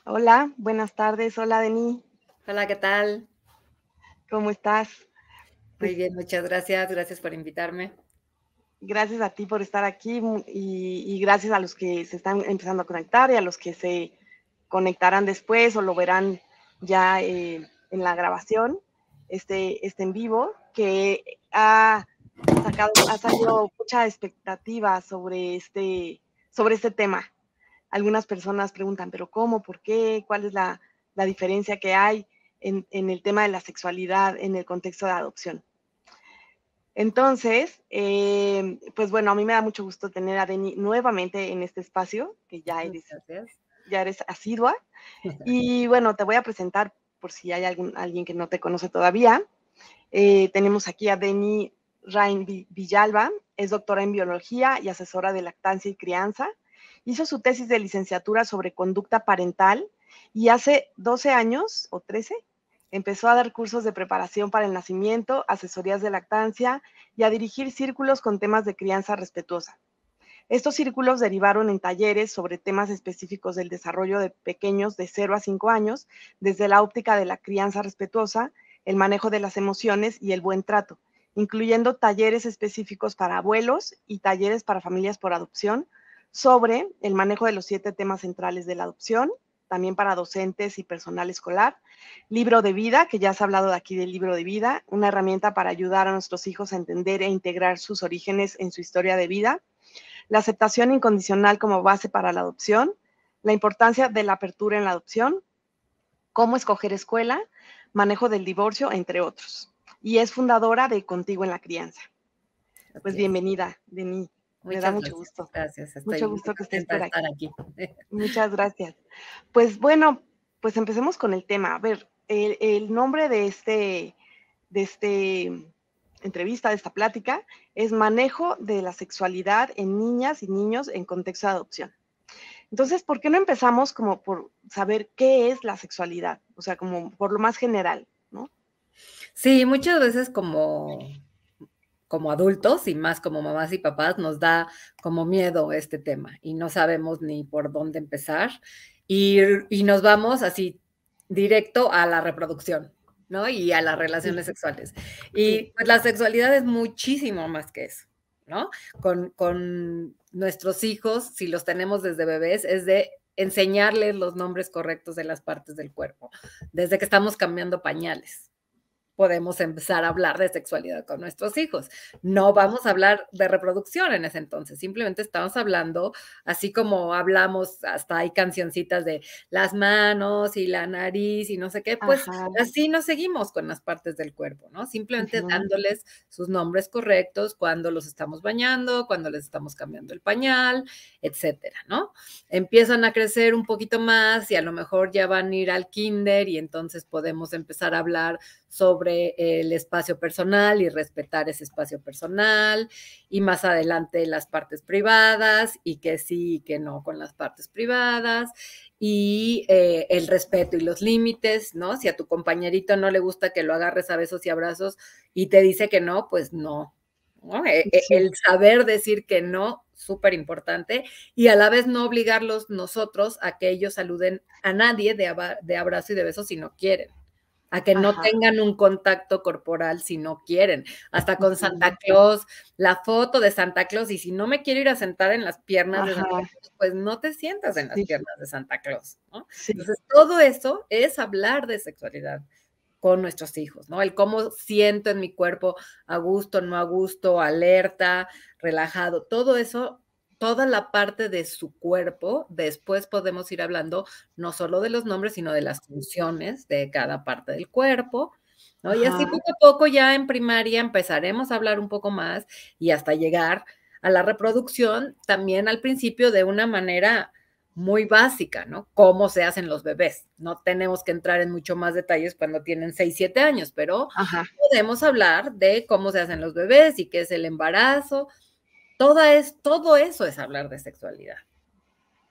Hola, buenas tardes. Hola, Denis, Hola, ¿qué tal? ¿cómo estás? Muy Pues bien, muchas gracias. Gracias por invitarme. gracias a ti por estar aquí y gracias a los que se están empezando a conectar y a los que se conectarán después o lo verán ya en la grabación, este en vivo, que ha salido mucha expectativa sobre este tema. Algunas personas preguntan, pero ¿cómo? ¿Por qué? ¿Cuál es la diferencia que hay en el tema de la sexualidad en el contexto de adopción? Entonces, pues bueno, a mí me da mucho gusto tener a Deni nuevamente en este espacio, que Gracias. ya eres asidua. Y bueno, te voy a presentar por si hay alguien que no te conoce todavía. Tenemos aquí a Deni Rain Villalba, es doctora en biología y asesora de lactancia y crianza. Hizo su tesis de licenciatura sobre conducta parental y hace 12 años o 13 empezó a dar cursos de preparación para el nacimiento, asesorías de lactancia y a dirigir círculos con temas de crianza respetuosa. Estos círculos derivaron en talleres sobre temas específicos del desarrollo de pequeños de 0 a 5 años, desde la óptica de la crianza respetuosa, el manejo de las emociones y el buen trato, incluyendo talleres específicos para abuelos y talleres para familias por adopción sobre el manejo de los 7 temas centrales de la adopción, también para docentes y personal escolar, libro de vida, que ya se ha hablado de aquí del libro de vida, una herramienta para ayudar a nuestros hijos a entender e integrar sus orígenes en su historia de vida, la aceptación incondicional como base para la adopción, la importancia de la apertura en la adopción, cómo escoger escuela, manejo del divorcio, entre otros. Y es fundadora de Contigo en la Crianza. Pues Así es. bienvenida, Denis. Me da Muchas mucho gracias. gusto. Gracias. Estoy Mucho muy gusto que estés contenta de por estar aquí. aquí. Muchas gracias. Pues bueno, pues empecemos con el tema. A ver, el nombre de este entrevista, de esta plática, es Manejo de la sexualidad en niñas y niños en contexto de adopción. Entonces, ¿por qué no empezamos como por saber qué es la sexualidad? O sea, como por lo más general, ¿no? Sí, muchas veces como adultos y más como mamás y papás nos da como miedo este tema y no sabemos ni por dónde empezar y nos vamos así directo a la reproducción, ¿no? Y a las Sí, relaciones sexuales. sí. Y pues la sexualidad es muchísimo más que eso, ¿no? Con nuestros hijos, si los tenemos desde bebés, es de enseñarles los nombres correctos de las partes del cuerpo, desde que estamos cambiando pañales podemos empezar a hablar de sexualidad con nuestros hijos. No vamos a hablar de reproducción en ese entonces, simplemente estamos hablando, así como hablamos, hasta hay cancioncitas de las manos y la nariz y no sé qué, pues Ajá. así nos seguimos con las partes del cuerpo, ¿no? Simplemente Uh-huh. dándoles sus nombres correctos cuando los estamos bañando, cuando les estamos cambiando el pañal, etcétera, ¿no? Empiezan a crecer un poquito más y a lo mejor ya van a ir al kinder y entonces podemos empezar a hablar sobre el espacio personal y respetar ese espacio personal y más adelante las partes privadas y que sí y que no con las partes privadas y el respeto y los límites, ¿no? Si a tu compañerito no le gusta que lo agarres a besos y abrazos y te dice que no, pues no. ¿No? Sí. El saber decir que no, súper importante, y a la vez no obligarlos nosotros a que ellos saluden a nadie de abrazo y de beso si no quieren a que no Ajá. tengan un contacto corporal si no quieren. Hasta con Uh-huh. Santa Claus, la foto de Santa Claus, y si no me quiero ir a sentar en las piernas de Santa Ajá. Claus, pues no te sientas en las Sí, piernas de Santa Claus, ¿no? sí. Entonces, todo eso es hablar de sexualidad con nuestros hijos, ¿no? El cómo siento en mi cuerpo, a gusto, no a gusto, alerta, relajado, todo eso, toda la parte de su cuerpo, después podemos ir hablando no solo de los nombres, sino de las funciones de cada parte del cuerpo, ¿no? Y así Ajá. poco a poco ya en primaria empezaremos a hablar un poco más y hasta llegar a la reproducción también al principio de una manera muy básica, ¿no? Cómo se hacen los bebés. No tenemos que entrar en mucho más detalles cuando tienen 6, 7 años, pero Ajá. podemos hablar de cómo se hacen los bebés y qué es el embarazo. Todo eso es hablar de sexualidad.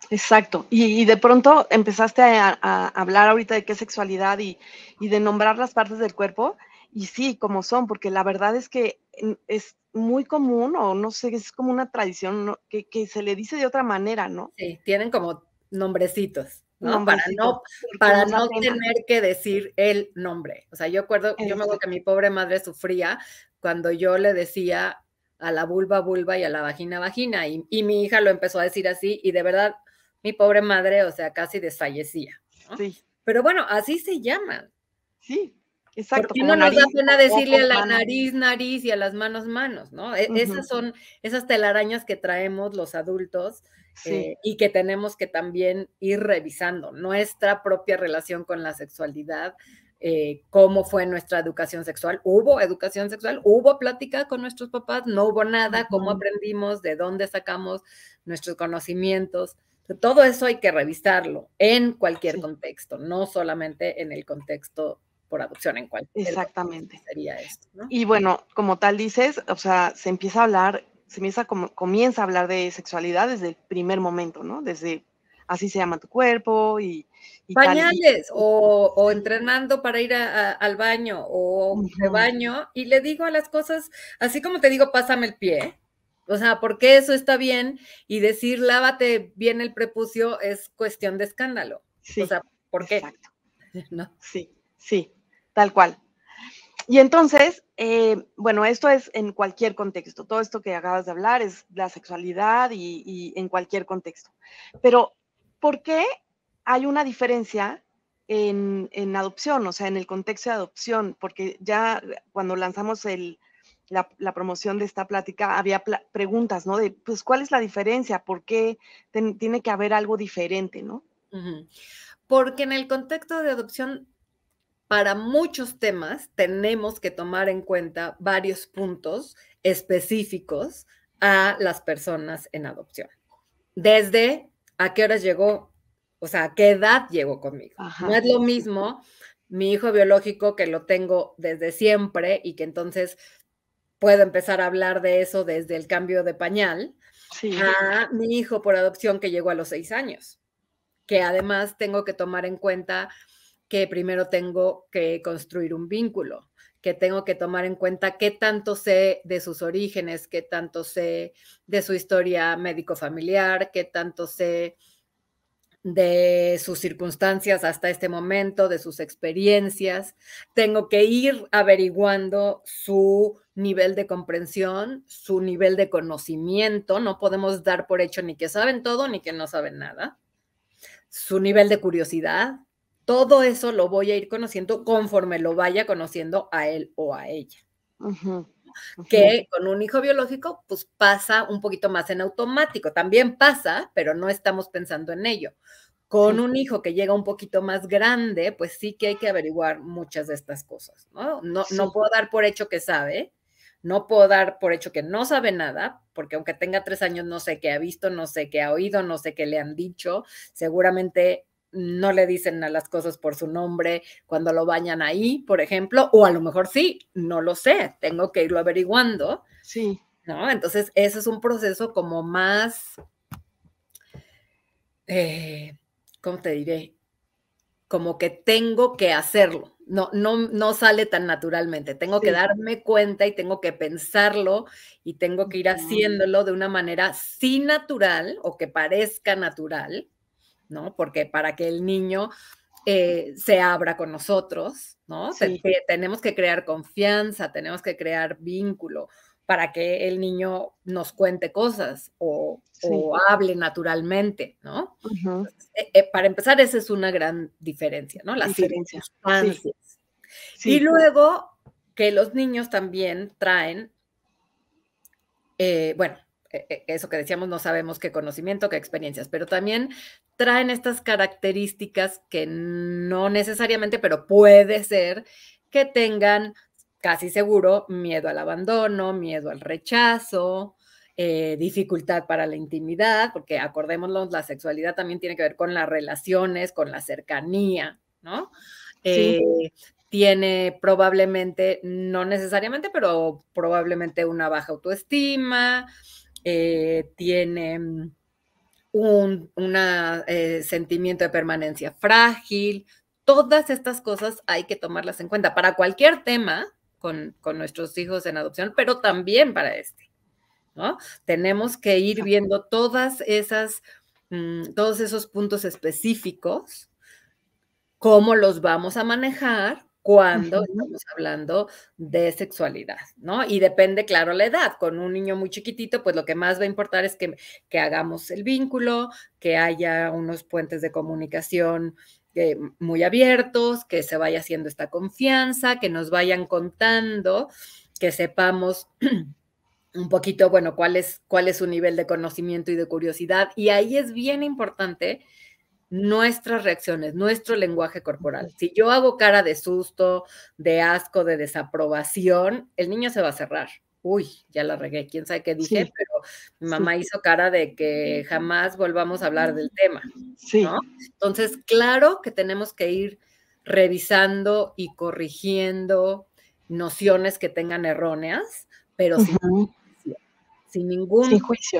Exacto. Y de pronto empezaste a hablar ahorita de qué es sexualidad y de nombrar las partes del cuerpo, y sí, como son, porque la verdad es que es muy común, o no sé, es como una tradición, ¿no? Que se le dice de otra manera, ¿no? Sí, tienen como nombrecitos. ¿no? Nombrecito, porque Para nos da no pena. tener que decir el nombre. O sea, yo me acuerdo que mi pobre madre sufría cuando yo le decía a la vulva, vulva y a la vagina, vagina, y mi hija lo empezó a decir así, y de verdad, mi pobre madre, o sea, casi desfallecía, ¿no? Sí, Pero bueno, así se llaman. sí, ¿Por exacto, qué como no nos da nariz, pena decirle a ojos, la manos. nariz, nariz y a las manos, manos, ¿no? Ujú, Esas son esas telarañas que traemos los adultos sí, y que tenemos que también ir revisando nuestra propia relación con la sexualidad, cómo fue nuestra educación sexual. ¿Hubo educación sexual? ¿Hubo plática con nuestros papás? ¿No hubo nada? ¿Cómo ujú, aprendimos? ¿De dónde sacamos nuestros conocimientos? Todo eso hay que revisarlo en cualquier sí, contexto, no solamente en el contexto por adopción, en cualquier contexto exactamente. sería esto, ¿no? Y bueno, como tal dices, o sea, se empieza a hablar, comienza a hablar de sexualidad desde el primer momento, ¿no? Desde así se llama tu cuerpo y tal. Pañales o entrenando para ir al baño o Ujú, de baño y le digo a las cosas, así como te digo, pásame el pie, o sea, porque eso está bien y decir lávate bien el prepucio es cuestión de escándalo. O sí, sea, ¿por qué? exacto, ¿No? sí, sí, tal cual. Y entonces, bueno, esto es en cualquier contexto. Todo esto que acabas de hablar es la sexualidad y en cualquier contexto. Pero, ¿por qué hay una diferencia en adopción? O sea, en el contexto de adopción, porque ya cuando lanzamos la promoción de esta plática, había preguntas, ¿no? De, pues, ¿cuál es la diferencia? ¿Por qué tiene que haber algo diferente, ¿no? Ujú. Porque en el contexto de adopción, para muchos temas tenemos que tomar en cuenta varios puntos específicos a las personas en adopción. Desde a qué horas llegó, o sea, a qué edad llegó conmigo. No Ajá, es lo sí, mismo mi hijo biológico que lo tengo desde siempre y que entonces puedo empezar a hablar de eso desde el cambio de pañal, sí, a mi hijo por adopción que llegó a los 6 años, que además tengo que tomar en cuenta que primero tengo que construir un vínculo, que tengo que tomar en cuenta qué tanto sé de sus orígenes, qué tanto sé de su historia médico-familiar, qué tanto sé de sus circunstancias hasta este momento, de sus experiencias. Tengo que ir averiguando su nivel de comprensión, su nivel de conocimiento. No podemos dar por hecho ni que saben todo ni que no saben nada. Su nivel de curiosidad. Todo eso lo voy a ir conociendo conforme lo vaya conociendo a él o a ella. ujú, ujú, Que con un hijo biológico, pues pasa un poquito más en automático. También pasa, pero no estamos pensando en ello. Con sí, un hijo que llega un poquito más grande, pues sí que hay que averiguar muchas de estas cosas, ¿no? No sí, puedo dar por hecho que sabe, no puedo dar por hecho que no sabe nada, porque aunque tenga 3 años, no sé qué ha visto, no sé qué ha oído, no sé qué le han dicho, seguramente no le dicen a las cosas por su nombre cuando lo bañan ahí, por ejemplo, o a lo mejor sí, no lo sé, tengo que irlo averiguando, sí, ¿no? Entonces, ese es un proceso como más, ¿cómo te diré? Como que tengo que hacerlo. No sale tan naturalmente. Tengo que sí. darme cuenta y tengo que pensarlo y tengo que ir Ujú, haciéndolo de una manera sí natural o que parezca natural, ¿no? Porque para que el niño se abra con nosotros, ¿no? sí, Tenemos que crear confianza, tenemos que crear vínculo para que el niño nos cuente cosas sí, o hable naturalmente, ¿no? ujú, Entonces, para empezar, esa es una gran diferencia, ¿no? Las diferencia. Sí, circunstancias. Y sí, luego que los niños también traen, bueno, eso que decíamos, no sabemos qué conocimiento, qué experiencias, pero también traen estas características que no necesariamente, pero puede ser que tengan casi seguro miedo al abandono, miedo al rechazo, dificultad para la intimidad, porque acordémonos, la sexualidad también tiene que ver con las relaciones, con la cercanía, ¿no? sí, Eh, tiene probablemente, no necesariamente, pero probablemente una baja autoestima, tiene un sentimiento de permanencia frágil. Todas estas cosas hay que tomarlas en cuenta para cualquier tema con nuestros hijos en adopción, pero también para este, ¿no? Tenemos que ir exacto. viendo todas esas todos esos puntos específicos, cómo los vamos a manejar cuando estamos hablando de sexualidad, ¿no? Y depende, claro, la edad. Con un niño muy chiquitito, pues lo que más va a importar es que hagamos el vínculo, que haya unos puentes de comunicación muy abiertos, que se vaya haciendo esta confianza, que nos vayan contando, que sepamos un poquito, bueno, cuál es su nivel de conocimiento y de curiosidad. Y ahí es bien importante nuestras reacciones, nuestro lenguaje corporal. Si yo hago cara de susto, de asco, de desaprobación, el niño se va a cerrar. Uy, ya la regué, quién sabe qué dije, pero mi mamá hizo cara de que jamás volvamos a hablar del tema, ¿no? Entonces, claro que tenemos que ir revisando y corrigiendo nociones que tengan erróneas, pero sin ningún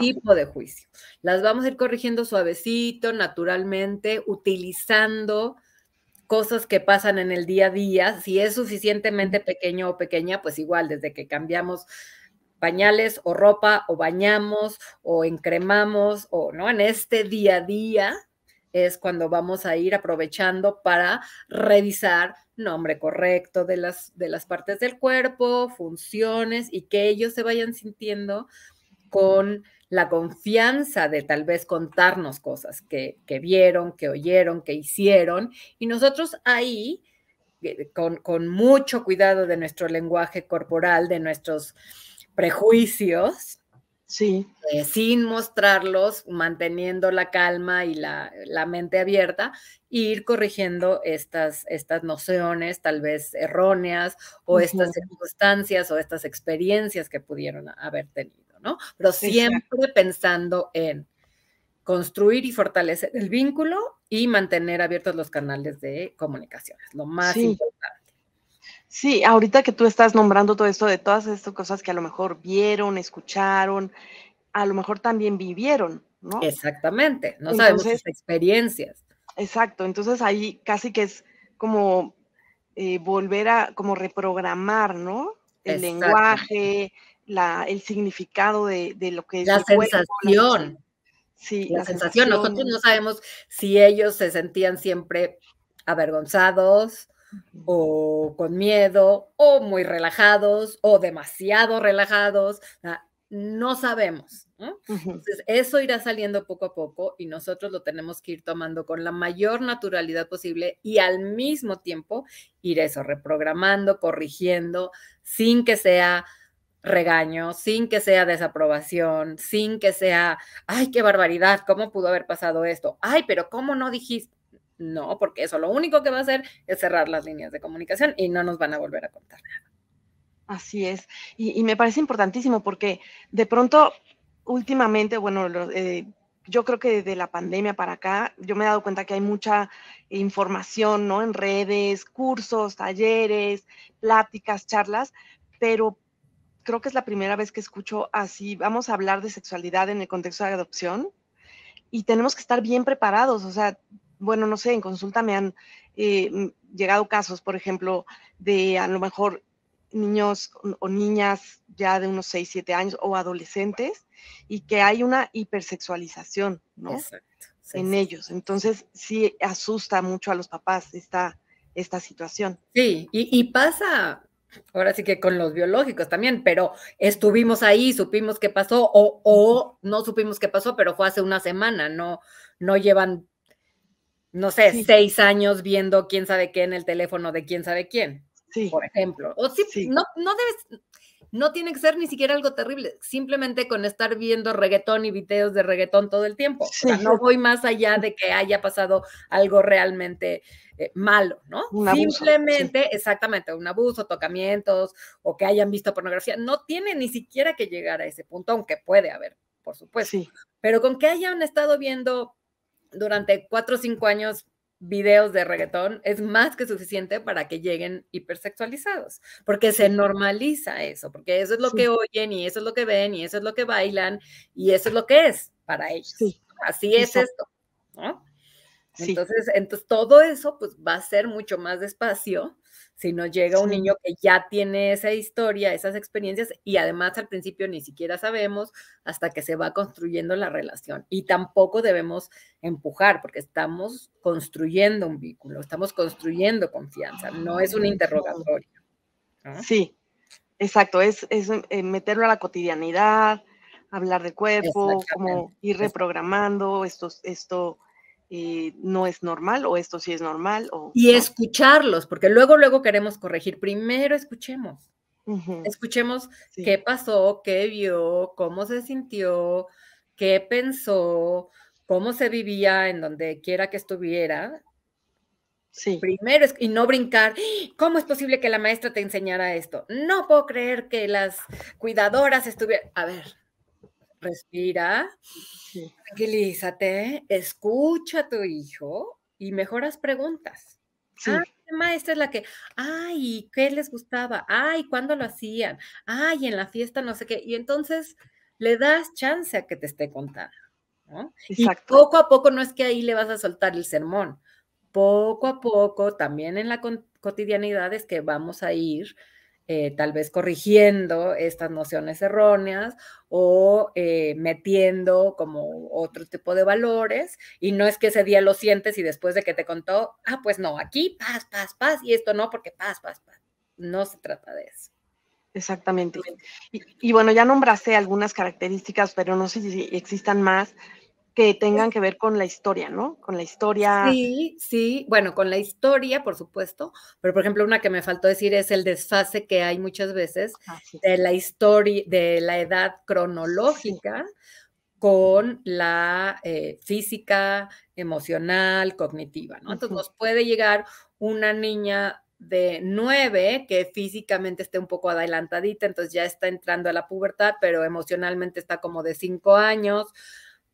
tipo de juicio. Las vamos a ir corrigiendo suavecito, naturalmente, utilizando cosas que pasan en el día a día. Si es suficientemente pequeño o pequeña, pues igual, desde que cambiamos pañales o ropa o bañamos o encremamos o no, en este día a día es cuando vamos a ir aprovechando para revisar nombre correcto de las partes del cuerpo, funciones, y que ellos se vayan sintiendo con la confianza de tal vez contarnos cosas que vieron, que oyeron, que hicieron, y nosotros ahí, con mucho cuidado de nuestro lenguaje corporal, de nuestros prejuicios, sin mostrarlos, manteniendo la calma y la mente abierta, ir corrigiendo estas nociones tal vez erróneas, o estas circunstancias o estas experiencias que pudieron haber tenido, ¿no? Pero siempre pensando en construir y fortalecer el vínculo y mantener abiertos los canales de comunicación, es lo más importante. Sí, ahorita que tú estás nombrando todo esto, de todas estas cosas que a lo mejor vieron, escucharon, a lo mejor también vivieron, ¿no? Exactamente, no sabemos sus experiencias. Exacto, entonces ahí casi que es como volver a como reprogramar, ¿no? El lenguaje, el significado de lo que es la el cuerpo. Sensación. Sí, la sensación. Nosotros no sabemos si ellos se sentían siempre avergonzados o con miedo o muy relajados o demasiado relajados. No sabemos, ¿no? Entonces, eso irá saliendo poco a poco y nosotros lo tenemos que ir tomando con la mayor naturalidad posible y al mismo tiempo ir eso, reprogramando, corrigiendo, sin que sea regaño, sin que sea desaprobación, sin que sea, ay, qué barbaridad, ¿cómo pudo haber pasado esto? Ay, pero ¿cómo no dijiste? No, porque eso lo único que va a hacer es cerrar las líneas de comunicación y no nos van a volver a contar nada. Así es. Y me parece importantísimo porque de pronto, últimamente, bueno, yo creo que desde la pandemia para acá, yo me he dado cuenta que hay mucha información, ¿no? En redes, cursos, talleres, pláticas, charlas, pero creo que es la primera vez que escucho así, vamos a hablar de sexualidad en el contexto de adopción y tenemos que estar bien preparados. O sea, bueno, no sé, en consulta me han llegado casos, por ejemplo, de a lo mejor niños o niñas ya de unos 6, 7 años o adolescentes y que hay una hipersexualización, ¿no? Exacto. En ellos. Entonces, sí asusta mucho a los papás esta situación. Sí, y pasa, ahora sí que con los biológicos también, pero estuvimos ahí, supimos qué pasó, o no supimos qué pasó, pero fue hace una semana, no llevan, no sé, 6 años viendo quién sabe qué en el teléfono de quién sabe quién, por ejemplo. O no tiene que ser ni siquiera algo terrible, simplemente con estar viendo reggaetón y videos de reggaetón todo el tiempo. O sea, no voy más allá de que haya pasado algo realmente malo, ¿no? Simplemente, exactamente, un abuso, tocamientos, o que hayan visto pornografía. No tiene ni siquiera que llegar a ese punto, aunque puede haber, por supuesto. Pero con que hayan estado viendo durante 4 o 5 años videos de reggaetón es más que suficiente para que lleguen hipersexualizados, porque se normaliza eso, porque eso es lo que oyen y eso es lo que ven y eso es lo que bailan y eso es lo que es para ellos. Así es esto, ¿no? Sí, Entonces todo eso pues va a ser mucho más despacio si nos llega un sí. niño que ya tiene esa historia, esas experiencias, y además al principio ni siquiera sabemos hasta que se va construyendo la relación. Y tampoco debemos empujar, porque estamos construyendo un vínculo, estamos construyendo confianza, no es un Ujú. interrogatorio, ¿no? Sí, exacto, es meterlo a la cotidianidad, hablar del cuerpo, Exactamente. como ir reprogramando, esto no es normal, o esto sí es normal, o Y ¿no? escucharlos, porque luego queremos corregir. Primero escuchemos. Ujú. Escuchemos Sí, qué pasó, qué vio, cómo se sintió, qué pensó, cómo se vivía en donde quiera que estuviera. sí, Primero y no brincar. ¿Cómo es posible que la maestra te enseñara esto? No puedo creer que las cuidadoras estuvieran. A ver, respira, sí, tranquilízate, escucha a tu hijo y mejoras preguntas. Ah, sí, la maestra es la que, ay, ¿qué les gustaba? Ay, ¿cuándo lo hacían? Ay, en la fiesta no sé qué. Y entonces le das chance a que te esté contando, ¿no? Y exacto. poco a poco no es que ahí le vas a soltar el sermón. Poco a poco, también en la cotidianidad es que vamos a ir tal vez corrigiendo estas nociones erróneas o metiendo como otro tipo de valores, y no es que ese día lo sientes y después de que te contó, pues no, aquí paz, paz, paz, y esto no, porque paz, paz, paz. No se trata de eso. Exactamente. Y bueno, ya nombraste algunas características, pero no sé si existan más que tengan que ver con la historia, ¿no? Con la historia. Sí, sí, bueno, con la historia, por supuesto, pero por ejemplo, una que me faltó decir es el desfase que hay muchas veces Ah, sí. de la historia, de la edad Sí. cronológica con la física, emocional, cognitiva, ¿no? Entonces Ujú. nos puede llegar una niña de 9 que físicamente esté un poco adelantadita, entonces ya está entrando a la pubertad, pero emocionalmente está como de 5 años,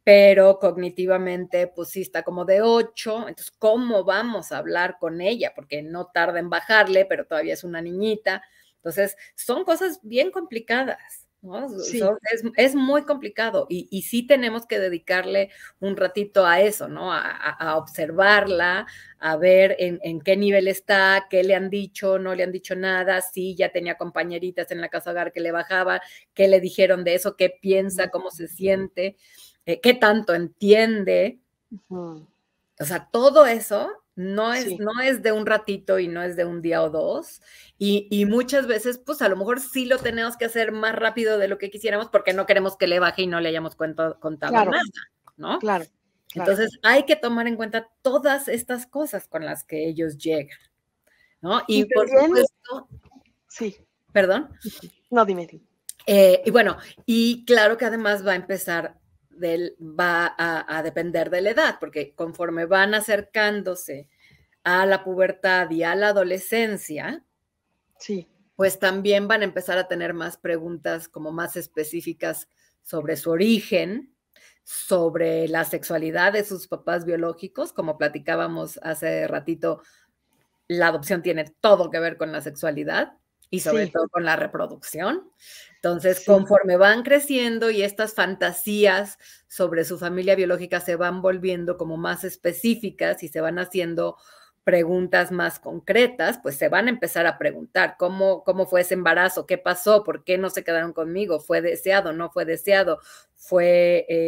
pero cognitivamente pues sí está como de 8. Entonces, ¿cómo vamos a hablar con ella? Porque no tarda en bajarle, pero todavía es una niñita. Entonces, son cosas bien complicadas, ¿no? Sí. Es muy complicado y sí tenemos que dedicarle un ratito a eso, ¿no? A observarla, a ver en qué nivel está, qué le han dicho, no le han dicho nada, si ya tenía compañeritas en la casa hogar que le bajaba, qué le dijeron de eso, qué piensa, Ujú. cómo se siente, qué tanto entiende. Ujú. O sea, todo eso Sí, no es de un ratito y no es de un día o dos. Y muchas veces, pues a lo mejor sí lo tenemos que hacer más rápido de lo que quisiéramos porque no queremos que le baje y no le hayamos contado claro, nada, ¿no? claro, claro. Entonces hay que tomar en cuenta todas estas cosas con las que ellos llegan, ¿no? Y Y por también, supuesto, sí, perdón. no, dime, dime. Y bueno, y claro que además va a empezar, va a depender de la edad, porque conforme van acercándose a la pubertad y a la adolescencia, Sí, pues también van a empezar a tener más preguntas como más específicas sobre su origen, sobre la sexualidad de sus papás biológicos, como platicábamos hace ratito, la adopción tiene todo que ver con la sexualidad y sobre sí, todo con la reproducción. Entonces, sí, conforme van creciendo y estas fantasías sobre su familia biológica se van volviendo como más específicas y se van haciendo preguntas más concretas, pues se van a empezar a preguntar cómo fue ese embarazo, qué pasó, por qué no se quedaron conmigo, fue deseado, no fue deseado, fue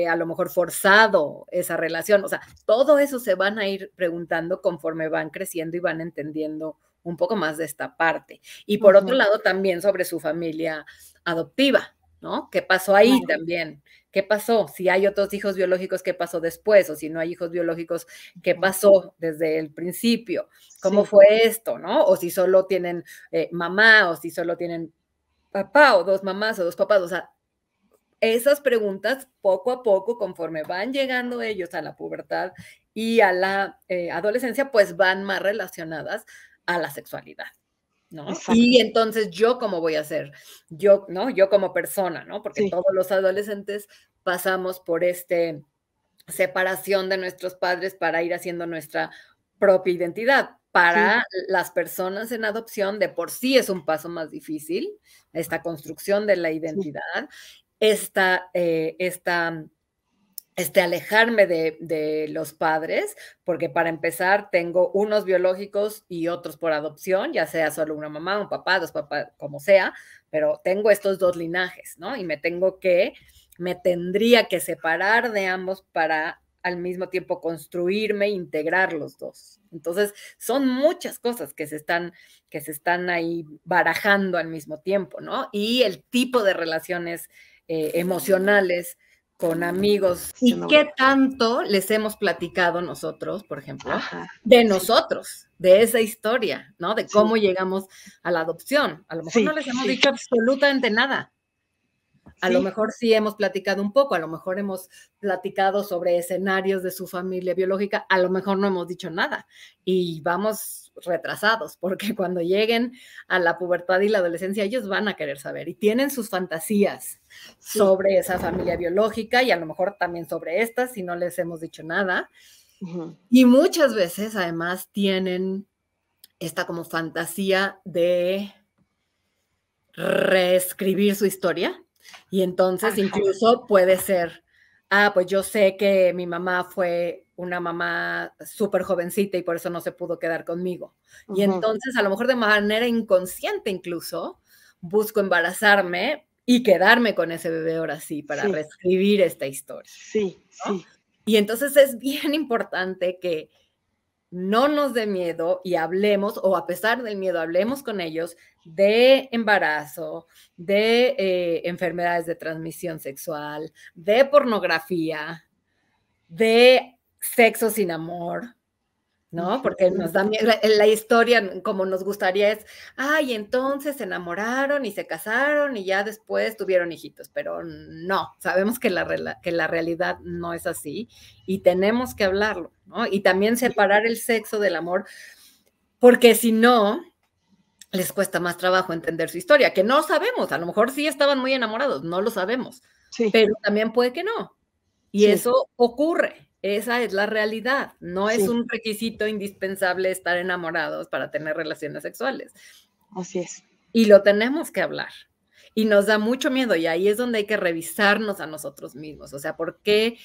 a lo mejor forzado esa relación. O sea, todo eso se van a ir preguntando conforme van creciendo y van entendiendo un poco más de esta parte. Y por otro ujú, lado, también sobre su familia adoptiva, ¿no? ¿Qué pasó ahí claro, también? ¿Qué pasó? Si hay otros hijos biológicos, ¿qué pasó después? O si no hay hijos biológicos, ¿qué ujú, pasó desde el principio? ¿Cómo sí, fue esto, no? O si solo tienen mamá, o si solo tienen papá, o dos mamás, o dos papás. O sea, esas preguntas poco a poco, conforme van llegando ellos a la pubertad y a la adolescencia, pues van más relacionadas a la sexualidad, ¿no? exacto, Y entonces yo cómo voy a hacer, yo, ¿no? Yo como persona, ¿no? Porque sí, todos los adolescentes pasamos por separación de nuestros padres para ir haciendo nuestra propia identidad. sí, Para las personas en adopción, de por sí es un paso más difícil, esta construcción de la sí, identidad, esta alejarme de los padres, porque para empezar tengo unos biológicos y otros por adopción, ya sea solo una mamá, un papá, dos papás, como sea, pero tengo estos dos linajes, ¿no? Y me tendría que separar de ambos para al mismo tiempo construirme e integrar los dos. Entonces, son muchas cosas que se están ahí barajando al mismo tiempo, ¿no? Y el tipo de relaciones emocionales con amigos y qué tanto les hemos platicado nosotros, por ejemplo, de nosotros, de esa historia, ¿no? De cómo llegamos a la adopción. A lo mejor no les hemos dicho absolutamente nada. A lo mejor sí hemos platicado un poco, a lo mejor hemos platicado sobre escenarios de su familia biológica, a lo mejor no hemos dicho nada y vamos retrasados, porque cuando lleguen a la pubertad y la adolescencia, ellos van a querer saber y tienen sus fantasías sobre esa familia biológica y a lo mejor también sobre estas, si no les hemos dicho nada. Y muchas veces, además, tienen esta como fantasía de reescribir su historia. Y entonces incluso puede ser, pues yo sé que mi mamá fue una mamá súper jovencita y por eso no se pudo quedar conmigo. Y entonces a lo mejor de manera inconsciente incluso busco embarazarme y quedarme con ese bebé ahora sí para reescribir esta historia. ¿no? Y entonces es bien importante que no nos dé miedo y hablemos, o a pesar del miedo, hablemos con ellos de embarazo, de enfermedades de transmisión sexual, de pornografía, de sexo sin amor, ¿no? Porque nos da miedo, la historia como nos gustaría es, entonces se enamoraron y se casaron y ya después tuvieron hijitos, pero no, sabemos que la realidad no es así y tenemos que hablarlo, ¿no? Y también separar el sexo del amor, porque si no, les cuesta más trabajo entender su historia, que no sabemos, a lo mejor sí estaban muy enamorados, no lo sabemos, pero también puede que no, y eso ocurre. Esa es la realidad. No es un requisito indispensable estar enamorados para tener relaciones sexuales. Así es. Y lo tenemos que hablar. Y nos da mucho miedo. Y ahí es donde hay que revisarnos a nosotros mismos. O sea, ¿por qué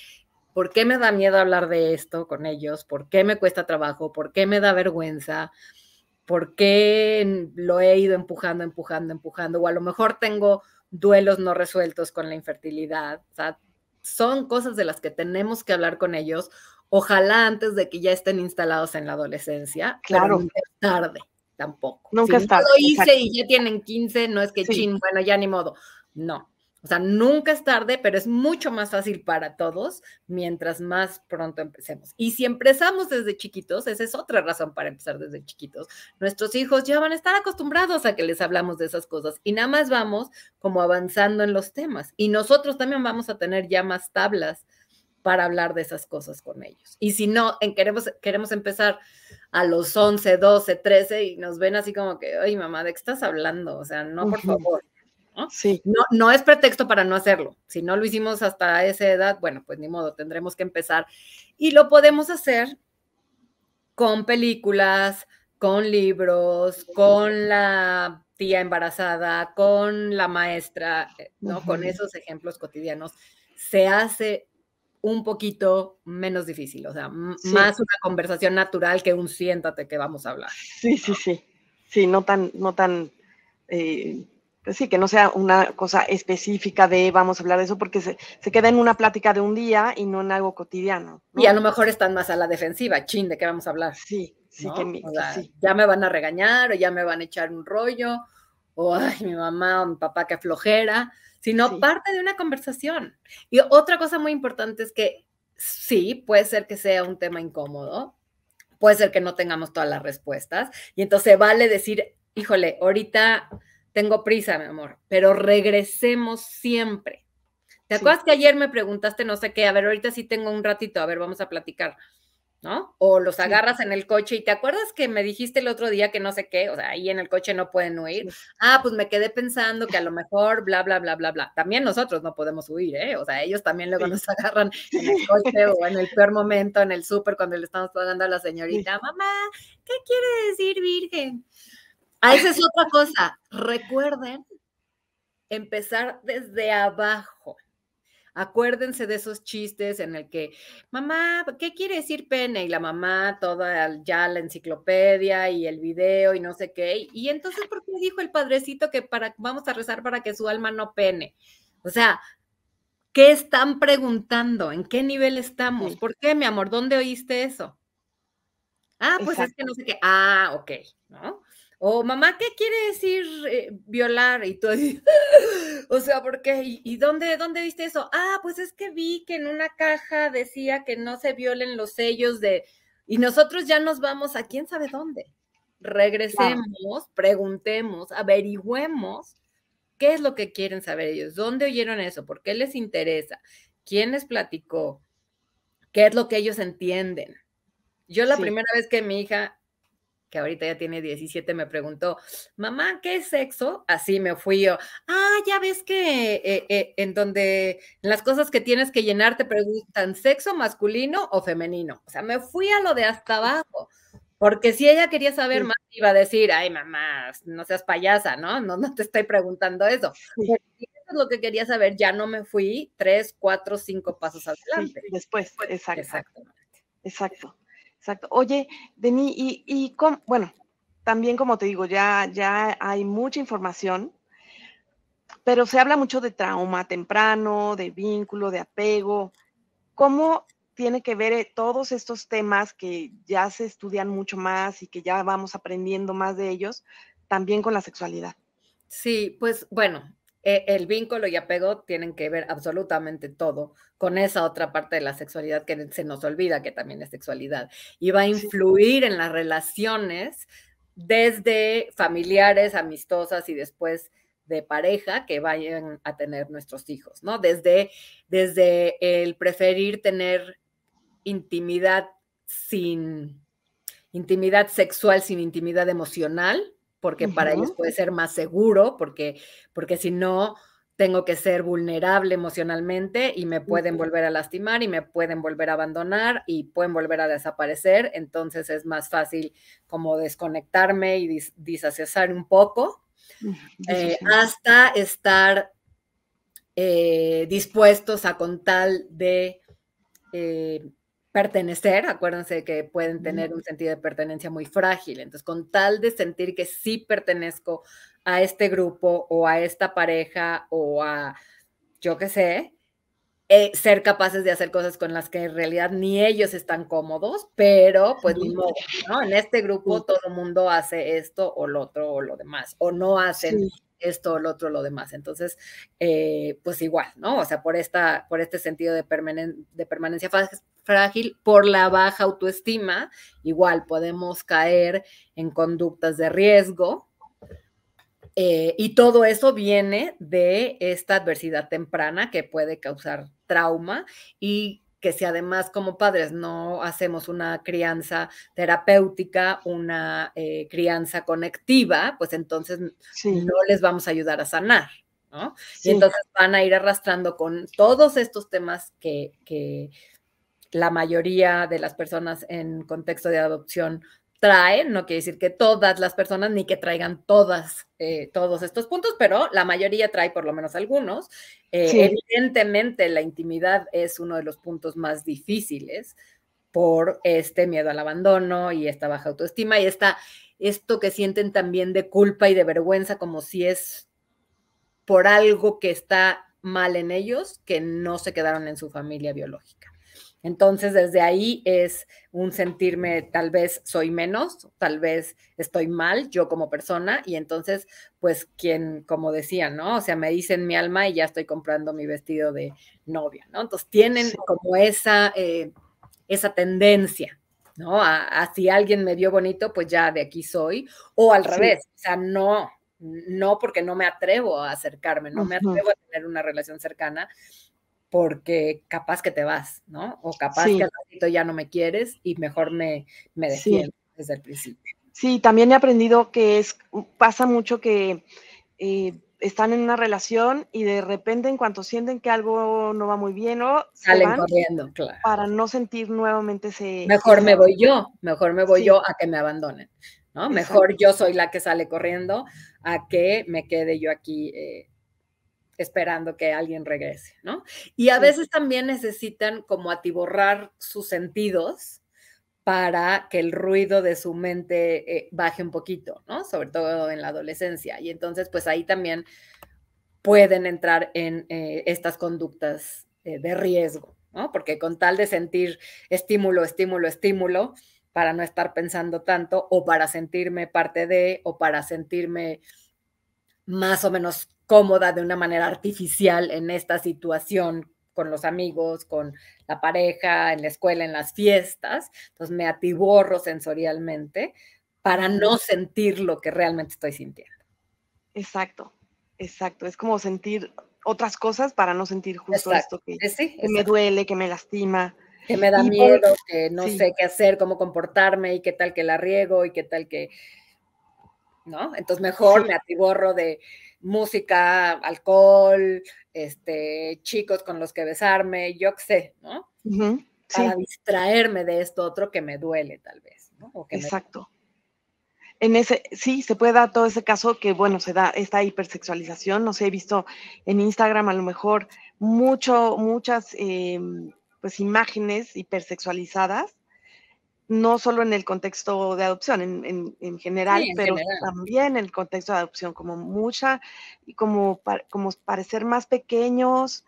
me da miedo hablar de esto con ellos? ¿Por qué me cuesta trabajo? ¿Por qué me da vergüenza? ¿Por qué lo he ido empujando? O a lo mejor tengo duelos no resueltos con la infertilidad. O sea, son cosas de las que tenemos que hablar con ellos, ojalá antes de que ya estén instalados en la adolescencia, pero nunca es tarde tampoco. Nunca es tarde. No lo hice y ya tienen 15, no es que bueno, ya ni modo. No. O sea, nunca es tarde, pero es mucho más fácil para todos mientras más pronto empecemos. Y si empezamos desde chiquitos, esa es otra razón para empezar desde chiquitos. Nuestros hijos ya van a estar acostumbrados a que les hablamos de esas cosas y nada más vamos como avanzando en los temas. Y nosotros también vamos a tener ya más tablas para hablar de esas cosas con ellos. Y si no, queremos empezar a los 11, 12, 13 y nos ven así como que, ay, mamá, ¿de qué estás hablando? O sea, no, por favor. ¿no? No es pretexto para no hacerlo. Si no lo hicimos hasta esa edad, bueno, pues ni modo, tendremos que empezar. Y lo podemos hacer con películas, con libros, con la tía embarazada, con la maestra, ¿no? Con esos ejemplos cotidianos, se hace un poquito menos difícil, o sea, más una conversación natural que un siéntate que vamos a hablar. Sí, no tan pues sí, que no sea una cosa específica de vamos a hablar de eso, porque se queda en una plática de un día y no en algo cotidiano, ¿no? Y a lo mejor están más a la defensiva, ¿de qué vamos a hablar? ¿no? Ya me van a regañar, o ya me van a echar un rollo, o ay, mi mamá o mi papá, qué flojera, sino parte de una conversación. Y otra cosa muy importante es que sí, puede ser que sea un tema incómodo, puede ser que no tengamos todas las respuestas, y entonces vale decir, híjole, ahorita tengo prisa, mi amor, pero regresemos siempre. ¿Te acuerdas que ayer me preguntaste no sé qué? A ver, ahorita sí tengo un ratito, a ver, vamos a platicar, ¿no? O los agarras en el coche y ¿te acuerdas que me dijiste el otro día que no sé qué? O sea, ahí en el coche no pueden huir. Pues me quedé pensando que a lo mejor bla, bla, bla, bla, bla. También nosotros no podemos huir, ¿eh? O sea, ellos también luego nos agarran en el coche o en el peor momento, en el súper, cuando le estamos pagando a la señorita, mamá, ¿qué quiere decir virgen? Esa es otra cosa. Recuerden empezar desde abajo. Acuérdense de esos chistes en el que, mamá, ¿qué quiere decir pene? Y la mamá toda ya la enciclopedia y el video y no sé qué. Y entonces, ¿por qué dijo el padrecito que vamos a rezar para que su alma no pene? O sea, ¿qué están preguntando? ¿En qué nivel estamos? Sí, ¿Por qué, mi amor? ¿Dónde oíste eso? Ah, pues es que exacto. no sé qué. Ah, ok, ¿no? O mamá, ¿qué quiere decir violar? Y tú así, o sea, ¿por qué? ¿Y dónde viste eso? Ah, pues es que vi que en una caja decía que no se violen los sellos de... Y nosotros ya nos vamos a quién sabe dónde. Claro, Regresemos, preguntemos, averigüemos qué es lo que quieren saber ellos, dónde oyeron eso, por qué les interesa, quién les platicó, qué es lo que ellos entienden. Yo la sí. primera vez que mi hija, que ahorita ya tiene 17, me preguntó, mamá, ¿qué es sexo? Así me fui yo. Ah, ya ves que en donde en las cosas que tienes que llenar te preguntan sexo masculino o femenino. O sea, me fui a lo de hasta abajo. Porque si ella quería saber Sí, más, iba a decir, ay, mamá, no seas payasa, ¿no? No te estoy preguntando eso. sí, Pero si eso es lo que quería saber, ya no me fui 3, 4, 5 pasos sí, adelante. después, exacto, Exacto. exacto, exacto. Oye, Denis, bueno, también como te digo, ya hay mucha información, pero se habla mucho de trauma temprano, de vínculo, de apego. ¿Cómo tiene que ver todos estos temas que ya se estudian mucho más y que ya vamos aprendiendo más de ellos, también con la sexualidad? Sí, pues bueno, el vínculo y apego tienen que ver absolutamente todo con esa otra parte de la sexualidad que se nos olvida que también es sexualidad y va a Sí, influir en las relaciones desde familiares, amistosas y después de pareja que vayan a tener nuestros hijos, ¿no? Desde el preferir tener intimidad sin intimidad sexual sin intimidad emocional, porque para ellos ujú, puede ser más seguro, porque si no, tengo que ser vulnerable emocionalmente y me sí, pueden volver a lastimar y me pueden volver a abandonar y pueden volver a desaparecer. Entonces es más fácil como desconectarme y disociar un poco disociar. hasta estar dispuestos a con tal de pertenecer, acuérdense que pueden tener un sentido de pertenencia muy frágil, entonces con tal de sentir que sí pertenezco a este grupo o a esta pareja o a, yo qué sé, ser capaces de hacer cosas con las que en realidad ni ellos están cómodos, pero pues ni Sí, modo, ¿no? En este grupo sí, todo el mundo hace esto o lo otro o lo demás, o no hacen sí, esto o lo otro o lo demás. Entonces, pues igual, ¿no? O sea, por este sentido de permanencia frágil, por la baja autoestima, igual podemos caer en conductas de riesgo, y todo eso viene de esta adversidad temprana que puede causar trauma y que si además como padres no hacemos una crianza terapéutica, una crianza conectiva, pues entonces sí, no les vamos a ayudar a sanar, ¿no? Y sí, entonces van a ir arrastrando con todos estos temas que la mayoría de las personas en contexto de adopción traen, no quiere decir que todas las personas ni que traigan todos estos puntos, pero la mayoría trae por lo menos algunos. sí, Evidentemente la intimidad es uno de los puntos más difíciles por este miedo al abandono y esta baja autoestima y esto que sienten también de culpa y de vergüenza como si es por algo que está mal en ellos que no se quedaron en su familia biológica. Entonces, desde ahí es un sentirme, tal vez soy menos, tal vez estoy mal yo como persona, y entonces, pues, como decía, ¿no? O sea, me dicen mi alma y ya estoy comprando mi vestido de novia, ¿no? Entonces, tienen sí, como esa tendencia, ¿no? A si alguien me vio bonito, pues ya de aquí soy, o al sí, revés, o sea, no porque no me atrevo a acercarme, no me ujú, atrevo a tener una relación cercana porque capaz que te vas, ¿no? O capaz que sí, al ratito ya no me quieres y mejor me sí. defiendo desde el principio. Sí, también he aprendido que pasa mucho que están en una relación y de repente en cuanto sienten que algo no va muy bien o se Salen van corriendo, claro. para no sentir nuevamente ese Mejor me voy sí, yo a que me abandonen, ¿no? Mejor exacto, yo soy la que sale corriendo a que me quede yo aquí esperando que alguien regrese, ¿no? Y a veces también necesitan como atiborrar sus sentidos para que el ruido de su mente baje un poquito, ¿no? Sobre todo en la adolescencia. Y entonces, pues ahí también pueden entrar en estas conductas de riesgo, ¿no? Porque con tal de sentir estímulo, estímulo, estímulo, para no estar pensando tanto, o para sentirme parte de, o para sentirme más o menos cómoda de una manera artificial en esta situación con los amigos, con la pareja, en la escuela, en las fiestas. Entonces me atiborro sensorialmente para no sentir lo que realmente estoy sintiendo. Exacto, exacto. Es como sentir otras cosas para no sentir justo Exacto. esto que Sí, me duele, que me lastima. que me da Y miedo, que no sí, sé qué hacer, cómo comportarme y qué tal que la riego y qué tal que, ¿no? Entonces mejor sí. me atiborro de música, alcohol, chicos con los que besarme, yo qué sé, ¿no? Para Sí, distraerme de esto otro que me duele tal vez, ¿no? O que me... exacto. En ese, sí, se puede dar todo ese caso que, bueno, se da esta hipersexualización. No sé, he visto en Instagram a lo mejor muchas pues imágenes hipersexualizadas, no solo en el contexto de adopción, en Sí, general, en pero general. también en el contexto de adopción, como mucha, y como parecer más pequeños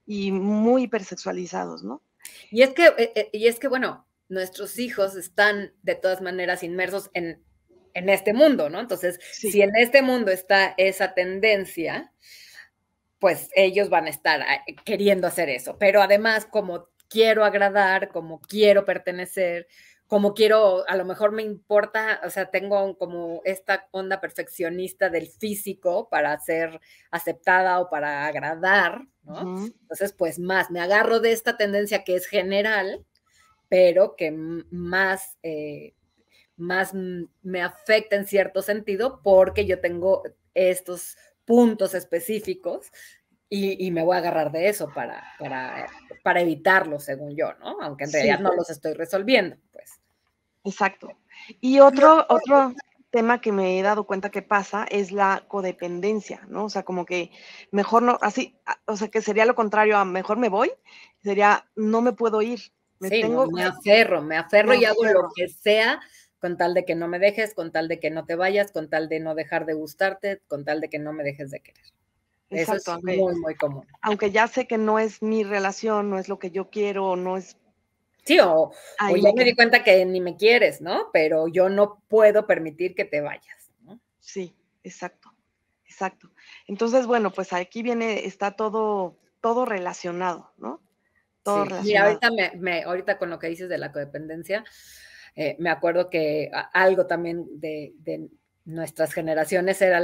y muy hipersexualizados, ¿no? Y es que, bueno, nuestros hijos están de todas maneras inmersos en este mundo, ¿no? Entonces, Sí, si en este mundo está esa tendencia, pues ellos van a estar queriendo hacer eso. Pero además, como quiero agradar, como quiero pertenecer, como quiero, a lo mejor me importa, o sea, tengo como esta onda perfeccionista del físico para ser aceptada o para agradar, ¿no? Entonces, pues más, me agarro de esta tendencia que es general, pero que más me afecta en cierto sentido porque yo tengo estos puntos específicos y me voy a agarrar de eso para evitarlo, según yo, ¿no? Aunque en realidad sí, no los estoy resolviendo, pues. exacto. Y otro tema que me he dado cuenta que pasa es la codependencia, ¿no? O sea, como que mejor no, así, o sea, que sería lo contrario a mejor me voy, sería no me puedo ir, me Sí, no, tengo, me me aferro y hago lo aferro. que sea con tal de que no me dejes, con tal de que no te vayas, con tal de no dejar de gustarte, con tal de que no me dejes de querer. Eso Exacto, es muy, muy común. aunque ya sé que no es mi relación, no es lo que yo quiero, no es Sí, o ahí ya me me quedo. di cuenta que ni me quieres, ¿no? Pero yo no puedo permitir que te vayas, ¿no? Sí, exacto, exacto. Entonces, bueno, pues aquí viene, está todo relacionado, ¿no? Todo Sí, mira, relacionado. ahorita con lo que dices de la codependencia, me acuerdo que algo también de nuestras generaciones era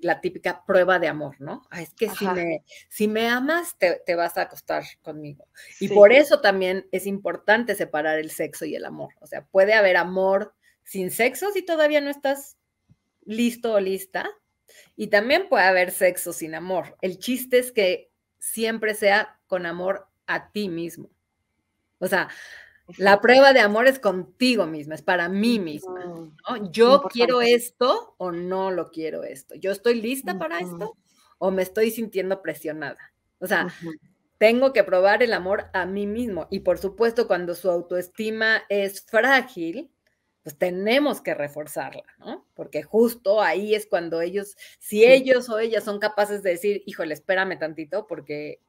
la típica prueba de amor, ¿no? Ah, es que Ajá, si me amas, te vas a acostar conmigo. Y sí, por eso también es importante separar el sexo y el amor. O sea, puede haber amor sin sexo si todavía no estás listo o lista, y también puede haber sexo sin amor. El chiste es que siempre sea con amor a ti mismo. O sea, la exacto. prueba de amor es contigo misma, es para mí misma, Ujú, ¿no? ¿Yo quiero importante. esto o no lo quiero esto? ¿Yo estoy lista para Ujú, esto o me estoy sintiendo presionada? O sea, ujú, tengo que probar el amor a mí mismo. Y por supuesto, cuando su autoestima es frágil, pues tenemos que reforzarla, ¿no? Porque justo ahí es cuando ellos, si sí, ellos o ellas son capaces de decir, híjole, espérame tantito, porque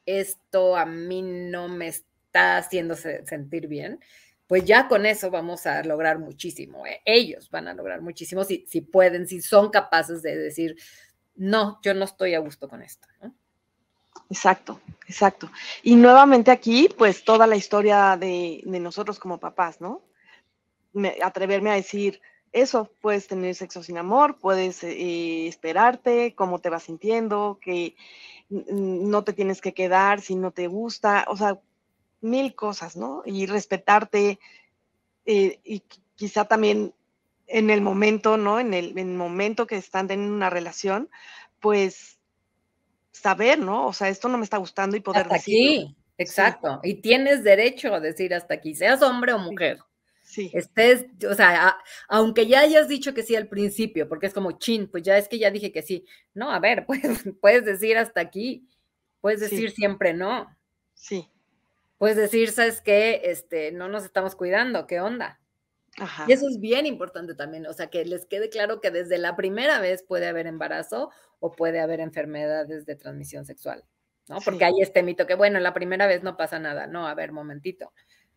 esto a mí no me está haciendo sentir bien, pues ya con eso vamos a lograr muchísimo. Ellos van a lograr muchísimo si pueden, si son capaces de decir, no, yo no estoy a gusto con esto, ¿no? exacto, exacto. Y nuevamente aquí, pues toda la historia de nosotros como papás, ¿no? Atreverme a decir eso, puedes tener sexo sin amor, puedes esperarte, cómo te vas sintiendo, que no te tienes que quedar si no te gusta, o sea, mil cosas, ¿no? Y respetarte y quizá también en el momento, ¿no? En el momento que están en una relación, pues saber, ¿no? O sea, esto no me está gustando y poder Hasta decirlo. aquí, Sí, exacto. Y tienes derecho a decir hasta aquí, seas hombre o sí, mujer. Sí, estés, o sea, aunque ya hayas dicho que sí al principio, porque es como, chin, pues ya es que ya dije que sí. No, a ver, pues puedes decir hasta aquí, puedes sí, decir siempre no. sí, Puedes decir, ¿sabes qué? No nos estamos cuidando, ¿qué onda? Y ajá, eso es bien importante también, o sea, que les quede claro que desde la primera vez puede haber embarazo o puede haber enfermedades de transmisión sexual, ¿no? Porque sí, hay este mito que, bueno, la primera vez no pasa nada. No, a ver, momentito.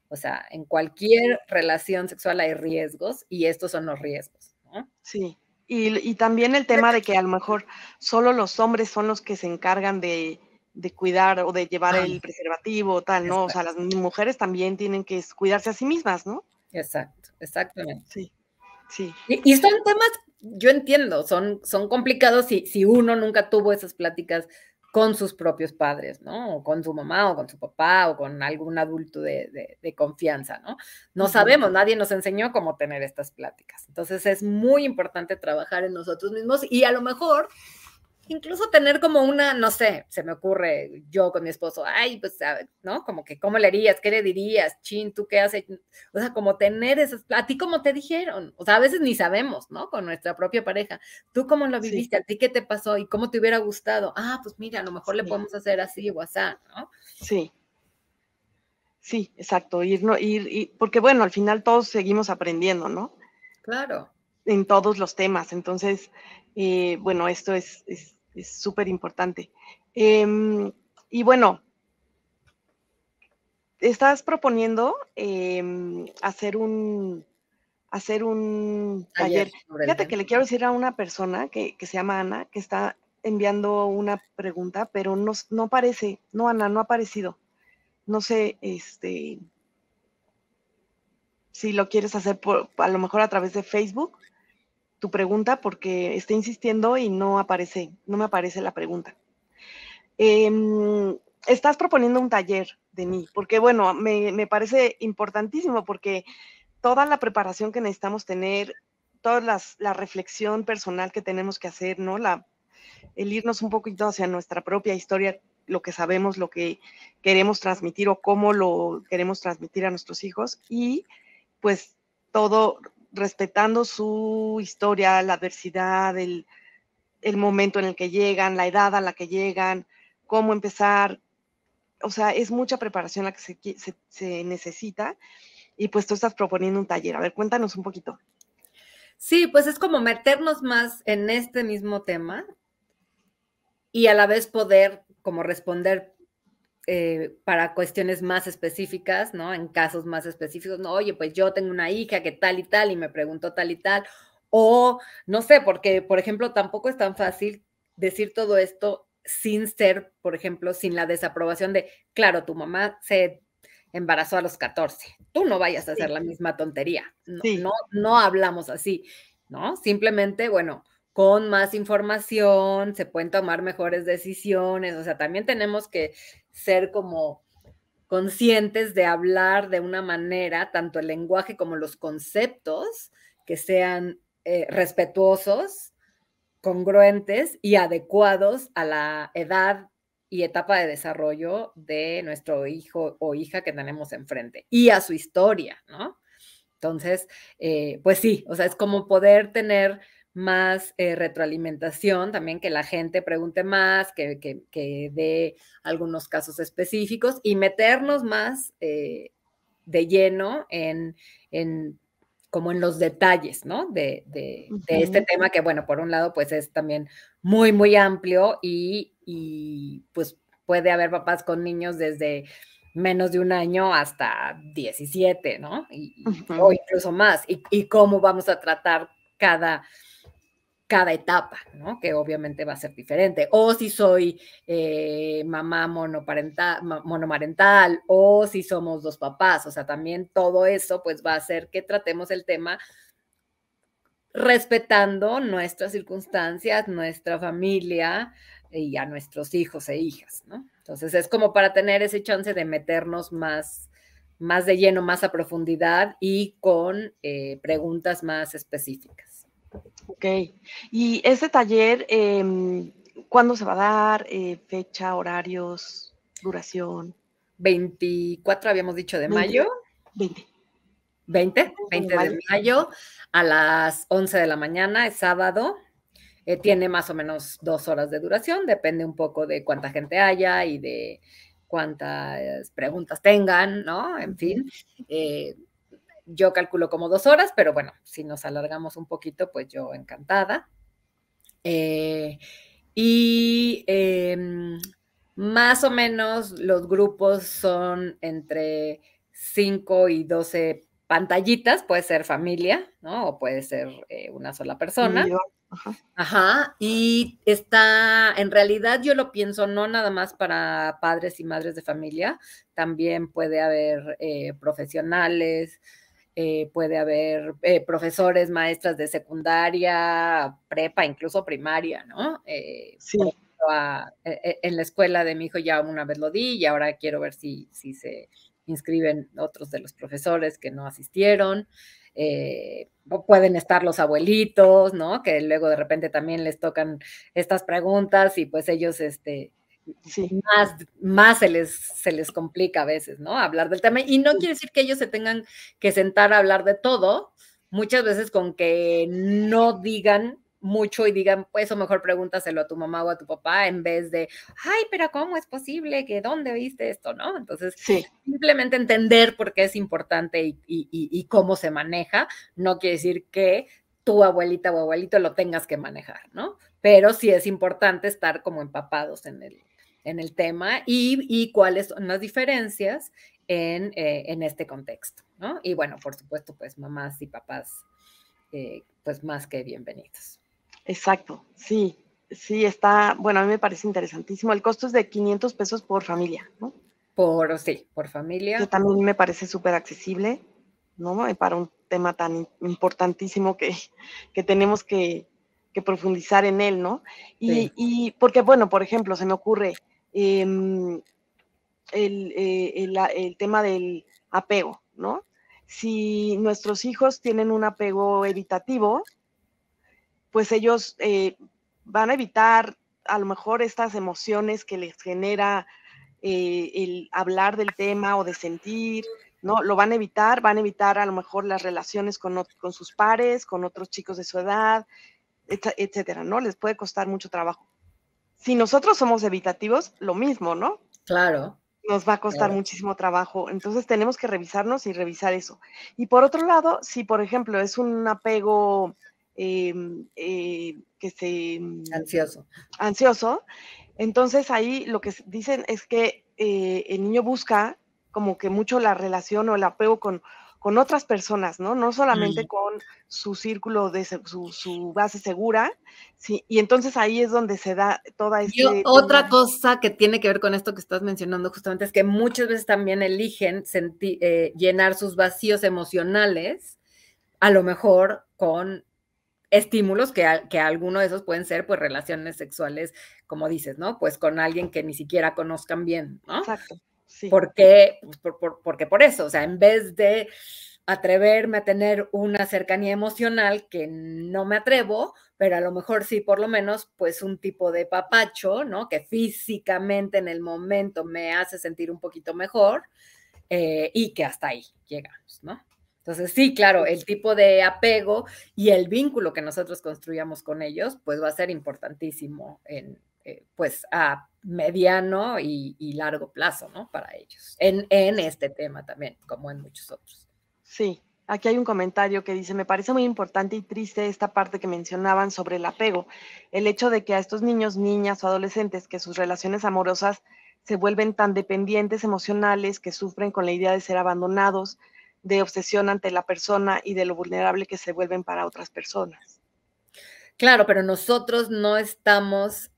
O sea, en cualquier relación sexual hay riesgos y estos son los riesgos, ¿no? sí. Y también el tema de que a lo mejor solo los hombres son los que se encargan de cuidar o de llevar Ah, el preservativo o tal, ¿no? O sea, las exacto, mujeres también tienen que cuidarse a sí mismas, ¿no? exacto, exactamente. Sí, sí, Y son temas, yo entiendo, son complicados si uno nunca tuvo esas pláticas con sus propios padres, ¿no? O con su mamá, o con su papá, o con algún adulto de confianza, ¿no? No ujú, sabemos, nadie nos enseñó cómo tener estas pláticas. Entonces es muy importante trabajar en nosotros mismos y a lo mejor incluso tener como una, no sé, se me ocurre yo con mi esposo, ay, pues, ¿no? Como que, ¿cómo le harías? ¿Qué le dirías? Chin, ¿tú qué haces? O sea, como tener esas, a ti cómo te dijeron, o sea, a veces ni sabemos, ¿no? Con nuestra propia pareja, ¿tú cómo lo sí, viviste? ¿A ti qué te pasó? ¿Y cómo te hubiera gustado? Ah, pues mira, a lo mejor le sí, podemos hacer así o así, ¿no? sí, sí, exacto. Ir, no, porque bueno, al final todos seguimos aprendiendo, ¿no? Claro. En todos los temas. Entonces, bueno, esto es súper importante. Y bueno, estás proponiendo hacer un Ayer taller. sobre el Fíjate tema. que le quiero decir a una persona que se llama Ana, que está enviando una pregunta, pero no, no aparece. No, Ana, no ha aparecido. No sé, si lo quieres hacer a lo mejor a través de Facebook, tu pregunta, porque está insistiendo y no aparece, no me aparece la pregunta. Estás proponiendo un taller, Denis, porque bueno, me parece importantísimo, porque toda la preparación que necesitamos tener, toda la reflexión personal que tenemos que hacer, ¿no? El irnos un poquito hacia nuestra propia historia, lo que sabemos, lo que queremos transmitir o cómo lo queremos transmitir a nuestros hijos y pues todo respetando su historia, la adversidad, el momento en el que llegan, la edad a la que llegan, cómo empezar. O sea, es mucha preparación la que se necesita y pues tú estás proponiendo un taller. A ver, cuéntanos un poquito. Sí, pues es como meternos más en este mismo tema y a la vez poder como responder para cuestiones más específicas, ¿no? En casos más específicos, no, oye, pues yo tengo una hija que tal y tal y me preguntó tal y tal, o no sé, porque, por ejemplo, tampoco es tan fácil decir todo esto sin ser, por ejemplo, sin la desaprobación de, claro, tu mamá se embarazó a los 14, tú no vayas a hacer Sí, la misma tontería, no, sí, no, no hablamos así, ¿no? Simplemente, bueno, con más información se pueden tomar mejores decisiones, o sea, también tenemos que ser como conscientes de hablar de una manera, tanto el lenguaje como los conceptos, que sean respetuosos, congruentes y adecuados a la edad y etapa de desarrollo de nuestro hijo o hija que tenemos enfrente y a su historia, ¿no? Entonces, pues sí, o sea, es como poder tener más retroalimentación, también que la gente pregunte más, que dé algunos casos específicos y meternos más de lleno en como en los detalles, ¿no? De este ujú, tema que, bueno, por un lado, pues es también muy, muy amplio pues puede haber papás con niños desde menos de un año hasta 17, ¿no? O ujú. incluso más. Y cómo vamos a tratar cada etapa, ¿no? Que obviamente va a ser diferente. O si soy mamá monomarental, o si somos dos papás. O sea, también todo eso pues va a hacer que tratemos el tema respetando nuestras circunstancias, nuestra familia y a nuestros hijos e hijas, ¿no? Entonces es como para tener ese chance de meternos más de lleno, más a profundidad y con preguntas más específicas. Ok. Y ese taller, ¿cuándo se va a dar? Fecha, horarios, duración. 24 habíamos dicho de 20, mayo. 20. 20 de mayo a las 11 de la mañana, es sábado. Tiene más o menos 2 horas de duración, depende un poco de cuánta gente haya y de cuántas preguntas tengan, ¿no? En fin, yo calculo como 2 horas, pero bueno, si nos alargamos un poquito, pues yo encantada. Y más o menos los grupos son entre 5 y 12 pantallitas, puede ser familia, ¿no? O puede ser una sola persona. Ajá, y está, en realidad yo lo pienso no nada más para padres y madres de familia, también puede haber profesionales, puede haber profesores, maestras de secundaria, prepa, incluso primaria, ¿no? Sí. Por ejemplo, en la escuela de mi hijo ya una vez lo di y ahora quiero ver si se inscriben otros de los profesores que no asistieron. Pueden estar los abuelitos, ¿no? Que luego de repente también les tocan estas preguntas y pues ellos, sí. más se les complica a veces, ¿no? Hablar del tema. Y no quiere decir que ellos se tengan que sentar a hablar de todo, muchas veces con que no digan mucho y digan, pues, o mejor pregúntaselo a tu mamá o a tu papá en vez de, ay, pero ¿cómo es posible que dónde viste esto, no? Entonces, simplemente entender por qué es importante y cómo se maneja, no quiere decir que tu abuelita o abuelito lo tengas que manejar, ¿no? Pero sí es importante estar como empapados en el tema y cuáles son las diferencias en este contexto, ¿no? Y bueno, por supuesto, pues mamás y papás, pues más que bienvenidos. Exacto, sí, sí está, bueno, a mí me parece interesantísimo. El costo es de 500 pesos por familia, ¿no? Por familia. Que también me parece súper accesible, ¿no? Para un tema tan importantísimo que tenemos que profundizar en él, ¿no? Y porque, bueno, por ejemplo, se me ocurre el tema del apego, ¿no? Si nuestros hijos tienen un apego evitativo, pues ellos van a evitar a lo mejor estas emociones que les genera el hablar del tema o de sentir, ¿no? Lo van a evitar a lo mejor las relaciones con sus pares, con otros chicos de su edad, etcétera, ¿no? Les puede costar mucho trabajo. Si nosotros somos evitativos, lo mismo, ¿no? Claro. Nos va a costar muchísimo trabajo. Entonces tenemos que revisarnos y revisar eso. Y por otro lado, si por ejemplo es un apego ansioso, entonces ahí lo que dicen es que el niño busca como que mucho la relación o el apego con otras personas, ¿no? No solamente con su círculo de su base segura, sí, y entonces ahí es donde se da toda otra cosa que tiene que ver con esto que estás mencionando justamente es que muchas veces también eligen llenar sus vacíos emocionales, a lo mejor con estímulos que alguno de esos pueden ser pues relaciones sexuales, como dices, ¿no? Pues con alguien que ni siquiera conozcan bien, ¿no? Exacto, sí. ¿Por qué? Pues porque por eso, o sea, en vez de atreverme a tener una cercanía emocional que no me atrevo, pero a lo mejor sí, por lo menos, pues un tipo de papacho, ¿no? Que físicamente en el momento me hace sentir un poquito mejor y que hasta ahí llegamos, ¿no? Entonces, sí, claro, el tipo de apego y el vínculo que nosotros construyamos con ellos, pues va a ser importantísimo pues a mediano y largo plazo, ¿no? Para ellos, en este tema también, como en muchos otros. Sí, aquí hay un comentario que dice, me parece muy importante y triste esta parte que mencionaban sobre el apego, el hecho de que a estos niños, niñas o adolescentes que sus relaciones amorosas se vuelven tan dependientes emocionales que sufren con la idea de ser abandonados, de obsesión ante la persona y de lo vulnerable que se vuelven para otras personas. Claro, pero nosotros no estamos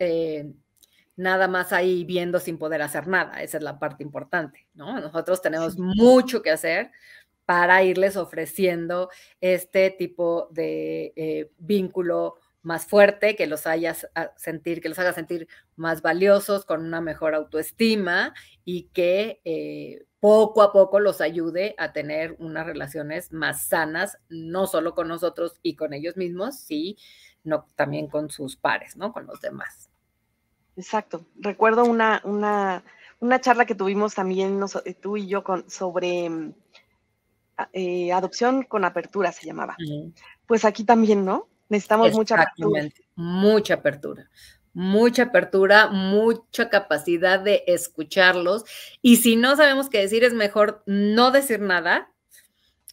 nada más ahí viendo sin poder hacer nada, esa es la parte importante, ¿no? Nosotros tenemos mucho que hacer para irles ofreciendo este tipo de vínculo más fuerte, que los haga sentir más valiosos, con una mejor autoestima y que poco a poco los ayude a tener unas relaciones más sanas, no solo con nosotros y con ellos mismos, sino también con sus pares, ¿no? Con los demás. Exacto. Recuerdo una charla que tuvimos también tú y yo sobre Adopción con Apertura se llamaba. Mm. Pues aquí también, ¿no? Necesitamos mucha apertura. Exactamente, mucha apertura. Mucha apertura, mucha capacidad de escucharlos. Y si no sabemos qué decir, es mejor no decir nada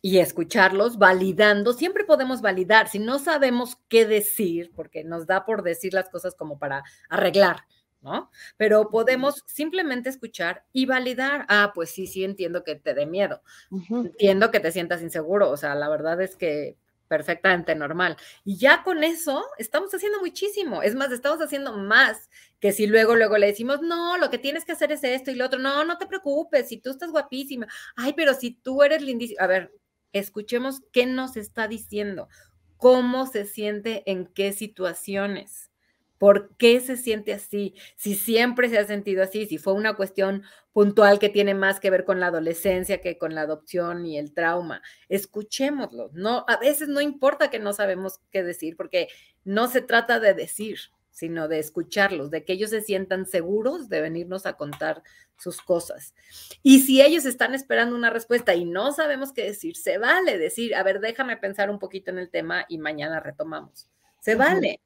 y escucharlos, validando. Siempre podemos validar. Si no sabemos qué decir, porque nos da por decir las cosas como para arreglar, ¿no? Pero podemos simplemente escuchar y validar. Ah, pues sí, sí, entiendo que te dé miedo. Entiendo que te sientas inseguro. O sea, la verdad es que perfectamente normal. Y ya con eso estamos haciendo muchísimo. Es más, estamos haciendo más que si luego le decimos, no, lo que tienes que hacer es esto y lo otro. No, no te preocupes, si tú estás guapísima. Ay, pero si tú eres lindísima. A ver, escuchemos qué nos está diciendo, cómo se siente, en qué situaciones. ¿Por qué se siente así? Si siempre se ha sentido así, si fue una cuestión puntual que tiene más que ver con la adolescencia que con la adopción y el trauma. Escuchémoslo. No, a veces no importa que no sabemos qué decir, porque no se trata de decir, sino de escucharlos, de que ellos se sientan seguros de venirnos a contar sus cosas. Y si ellos están esperando una respuesta y no sabemos qué decir, se vale decir, a ver, déjame pensar un poquito en el tema y mañana retomamos. Se vale.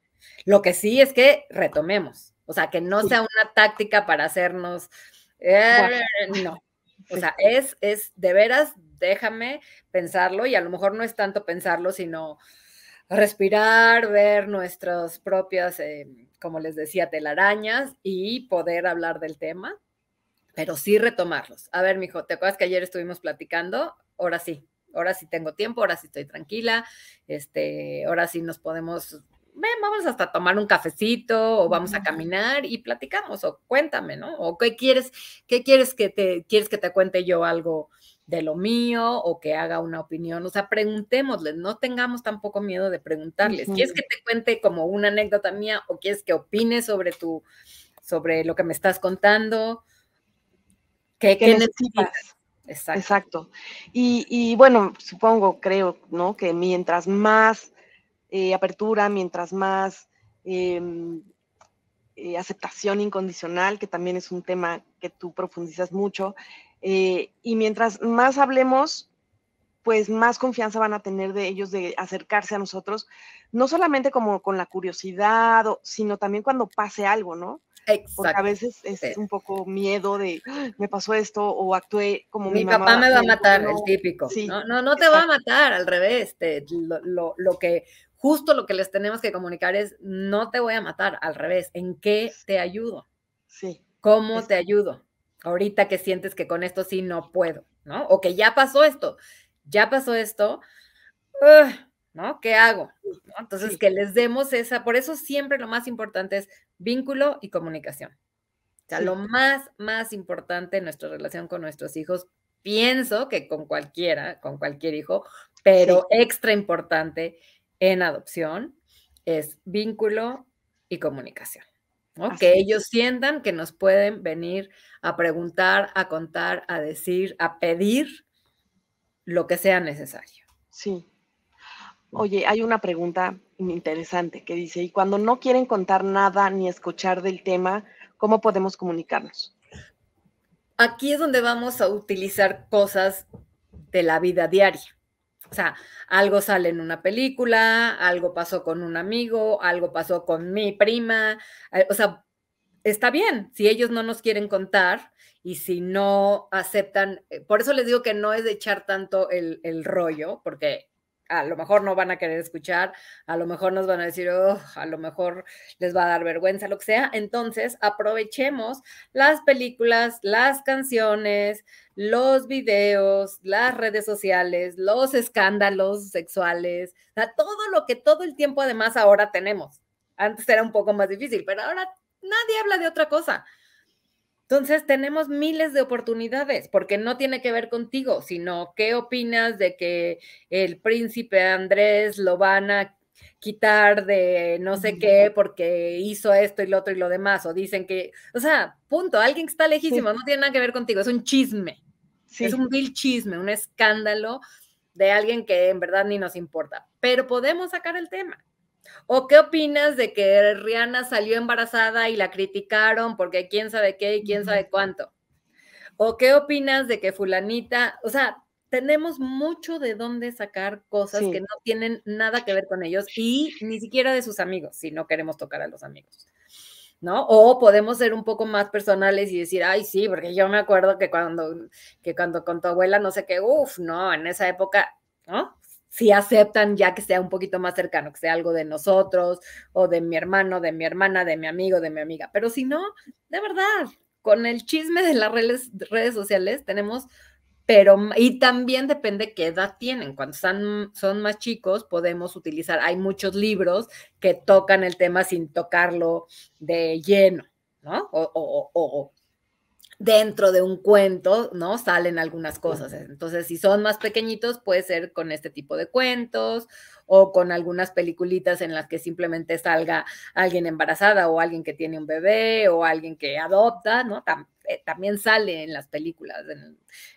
Lo que sí es que retomemos, o sea, que no sea una táctica para hacernos, no. O sea, es de veras, déjame pensarlo y a lo mejor no es tanto pensarlo, sino respirar, ver nuestras propias, como les decía, telarañas y poder hablar del tema, pero sí retomarlos. A ver, mijo, ¿te acuerdas que ayer estuvimos platicando? Ahora sí tengo tiempo, ahora sí estoy tranquila, ahora sí nos podemos, vamos hasta tomar un cafecito o vamos a caminar y platicamos o cuéntame, ¿no? O quieres que te cuente yo algo de lo mío o que haga una opinión, o sea, preguntémosles, no tengamos tampoco miedo de preguntarles. ¿Quieres que te cuente como una anécdota mía o quieres que opines sobre lo que me estás contando? ¿Qué necesitas? Exacto. Y bueno, creo, ¿no? Que mientras más apertura, mientras más aceptación incondicional, que también es un tema que tú profundizas mucho, y mientras más hablemos, pues más confianza van a tener de ellos de acercarse a nosotros, no solamente como con la curiosidad, sino también cuando pase algo, ¿no? Exacto. Porque a veces es un poco miedo de, me pasó esto o actué como mi mamá. papá me va a matar, el típico. Sí, no te va a matar, al revés. Justo lo que les tenemos que comunicar es, no te voy a matar, al revés. ¿En qué te ayudo? Sí. ¿Cómo te ayudo? Ahorita que sientes que con esto sí no puedo, ¿no? O que ya pasó esto, ¿no? ¿Qué hago? ¿No? Entonces, que les demos por eso siempre lo más importante es vínculo y comunicación. O sea, lo más importante en nuestra relación con nuestros hijos, pienso que con cualquier hijo, pero extra importante en adopción, es vínculo y comunicación, ¿no? Que ellos sientan que nos pueden venir a preguntar, a contar, a decir, a pedir lo que sea necesario. Sí. Oye, hay una pregunta interesante que dice, ¿y cuando no quieren contar nada ni escuchar del tema, cómo podemos comunicarnos? Aquí es donde vamos a utilizar cosas de la vida diaria. O sea, algo sale en una película, algo pasó con un amigo, algo pasó con mi prima. O sea, está bien si ellos no nos quieren contar y si no aceptan. Por eso les digo que no es de echar tanto el rollo, porque a lo mejor no van a querer escuchar, a lo mejor nos van a decir, a lo mejor les va a dar vergüenza, lo que sea. Entonces, aprovechemos las películas, las canciones, los videos, las redes sociales, los escándalos sexuales, o sea, todo lo que todo el tiempo además ahora tenemos. Antes era un poco más difícil, pero ahora nadie habla de otra cosa. Entonces tenemos miles de oportunidades, porque no tiene que ver contigo, sino qué opinas de que el príncipe Andrés lo van a quitar de no sé qué porque hizo esto y lo otro y lo demás, o dicen que, o sea, punto, alguien que está lejísimo, no tiene nada que ver contigo, es un chisme, es un vil chisme, un escándalo de alguien que en verdad ni nos importa, pero podemos sacar el tema. ¿O qué opinas de que Rihanna salió embarazada y la criticaron porque quién sabe qué y quién sabe cuánto? ¿O qué opinas de que fulanita, o sea, tenemos mucho de dónde sacar cosas Sí. que no tienen nada que ver con ellos y ni siquiera de sus amigos, si no queremos tocar a los amigos, ¿no? O podemos ser un poco más personales y decir, ay, sí, porque yo me acuerdo que cuando con tu abuela no sé qué, uff, no, en esa época, ¿no? Sí aceptan ya que sea un poquito más cercano, que sea algo de nosotros o de mi hermano, de mi hermana, de mi amigo, de mi amiga. Pero si no, de verdad, con el chisme de las redes sociales tenemos, pero, y también depende qué edad tienen. Cuando son más chicos, podemos utilizar, hay muchos libros que tocan el tema sin tocarlo de lleno, ¿no? O dentro de un cuento, ¿no? Salen algunas cosas. Entonces, si son más pequeñitos, puede ser con este tipo de cuentos o con algunas peliculitas en las que simplemente salga alguien embarazada o alguien que tiene un bebé o alguien que adopta, ¿no? También sale en las películas,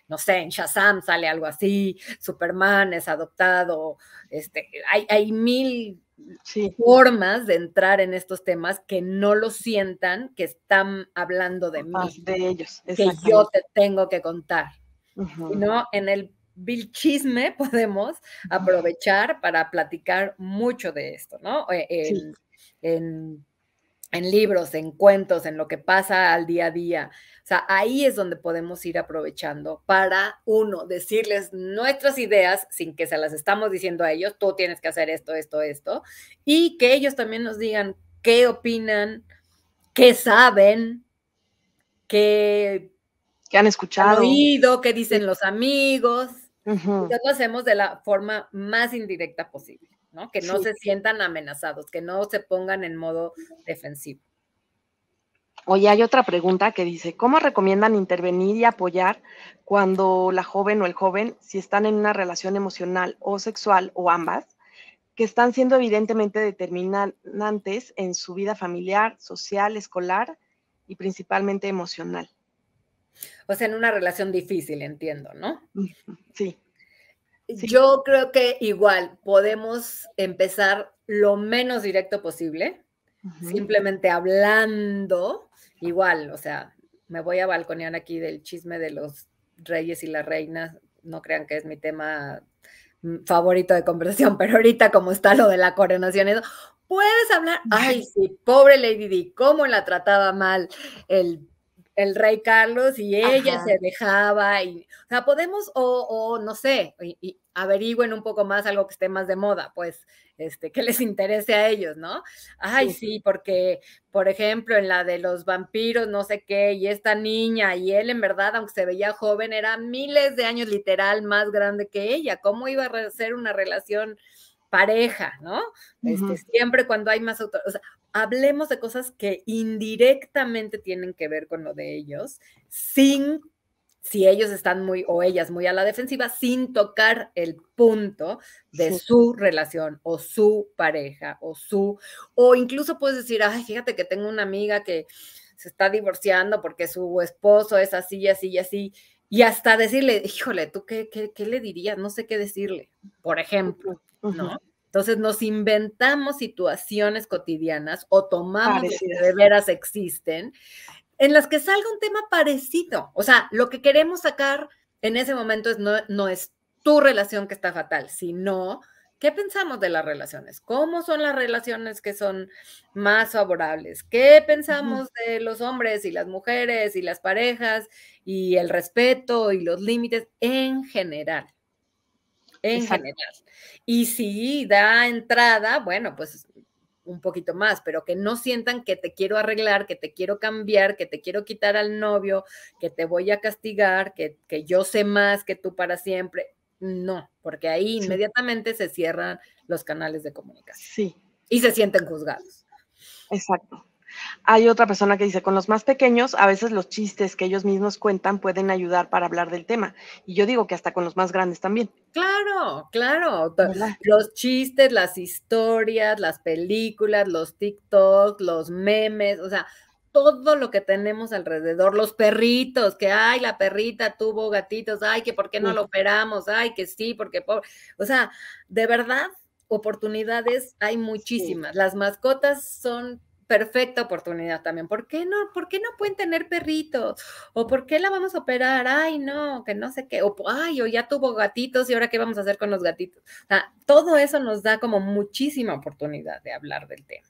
no sé, en Shazam sale algo así, Superman es adoptado, hay mil formas de entrar en estos temas que no lo sientan que están hablando de mí, de ellos, que yo te tengo que contar. Sino en el vil chisme podemos aprovechar para platicar mucho de esto, ¿no? En libros, en cuentos, en lo que pasa al día a día. O sea, ahí es donde podemos ir aprovechando para, uno, decirles nuestras ideas sin que se las estamos diciendo a ellos, tú tienes que hacer esto, esto, esto, y que ellos también nos digan qué opinan, qué saben, qué han han escuchado, oído, qué dicen los amigos. Uh-huh. Lo hacemos de la forma más indirecta posible, ¿no? Que no se sientan amenazados, que no se pongan en modo defensivo. Oye, hay otra pregunta que dice, ¿cómo recomiendan intervenir y apoyar cuando la joven o el joven, si están en una relación emocional o sexual o ambas, que están siendo evidentemente determinantes en su vida familiar, social, escolar y principalmente emocional? O sea, en una relación difícil, entiendo, ¿no? Sí. Yo creo que igual podemos empezar lo menos directo posible, simplemente hablando, igual, o sea, me voy a balconear aquí del chisme de los reyes y las reinas, no crean que es mi tema favorito de conversación, pero ahorita como está lo de la coronación, eso, puedes hablar, ay, sí, pobre Lady Di, cómo la trataba mal el rey Carlos y ella se dejaba, y, o sea, podemos, o no sé, y averigüen un poco más algo que esté más de moda, pues, que les interese a ellos, ¿no? Ay, sí, porque, por ejemplo, en la de los vampiros, no sé qué, y esta niña, y él en verdad, aunque se veía joven, era miles de años literal más grande que ella, ¿cómo iba a ser una relación pareja, ¿no? Siempre cuando hay más autoridad, o sea, hablemos de cosas que indirectamente tienen que ver con lo de ellos, sin, si ellos están muy, o ellas muy a la defensiva, sin tocar el punto de su relación, o su pareja, o incluso puedes decir, ay, fíjate que tengo una amiga que se está divorciando porque su esposo es así, y así, y así, y hasta decirle, híjole, ¿tú qué le dirías? No sé qué decirle, por ejemplo, ¿no? Entonces nos inventamos situaciones cotidianas o tomamos las que de veras existen, en las que salga un tema parecido. O sea, lo que queremos sacar en ese momento no es tu relación que está fatal, sino ¿qué pensamos de las relaciones? ¿Cómo son las relaciones que son más favorables? ¿Qué pensamos de los hombres y las mujeres y las parejas y el respeto y los límites en general? En general. Y si da entrada, bueno, pues un poquito más, pero que no sientan que te quiero arreglar, que te quiero cambiar, que te quiero quitar al novio, que te voy a castigar, que yo sé más que tú para siempre. No, porque ahí inmediatamente se cierran los canales de comunicación. Y se sienten juzgados. Exacto. Hay otra persona que dice, con los más pequeños, a veces los chistes que ellos mismos cuentan pueden ayudar para hablar del tema. Y yo digo que hasta con los más grandes también. Claro, claro. Los chistes, las historias, las películas, los TikTok, los memes, o sea, todo lo que tenemos alrededor, los perritos, que ay, la perrita tuvo gatitos, ay, que por qué no lo operamos, ay, que sí, porque pobre. O sea, de verdad, oportunidades hay muchísimas. Las mascotas son perfecta oportunidad también. ¿Por qué no pueden tener perritos? ¿O por qué la vamos a operar? Ay, no, que no sé qué. O ya tuvo gatitos y ahora qué vamos a hacer con los gatitos. O sea, todo eso nos da como muchísima oportunidad de hablar del tema.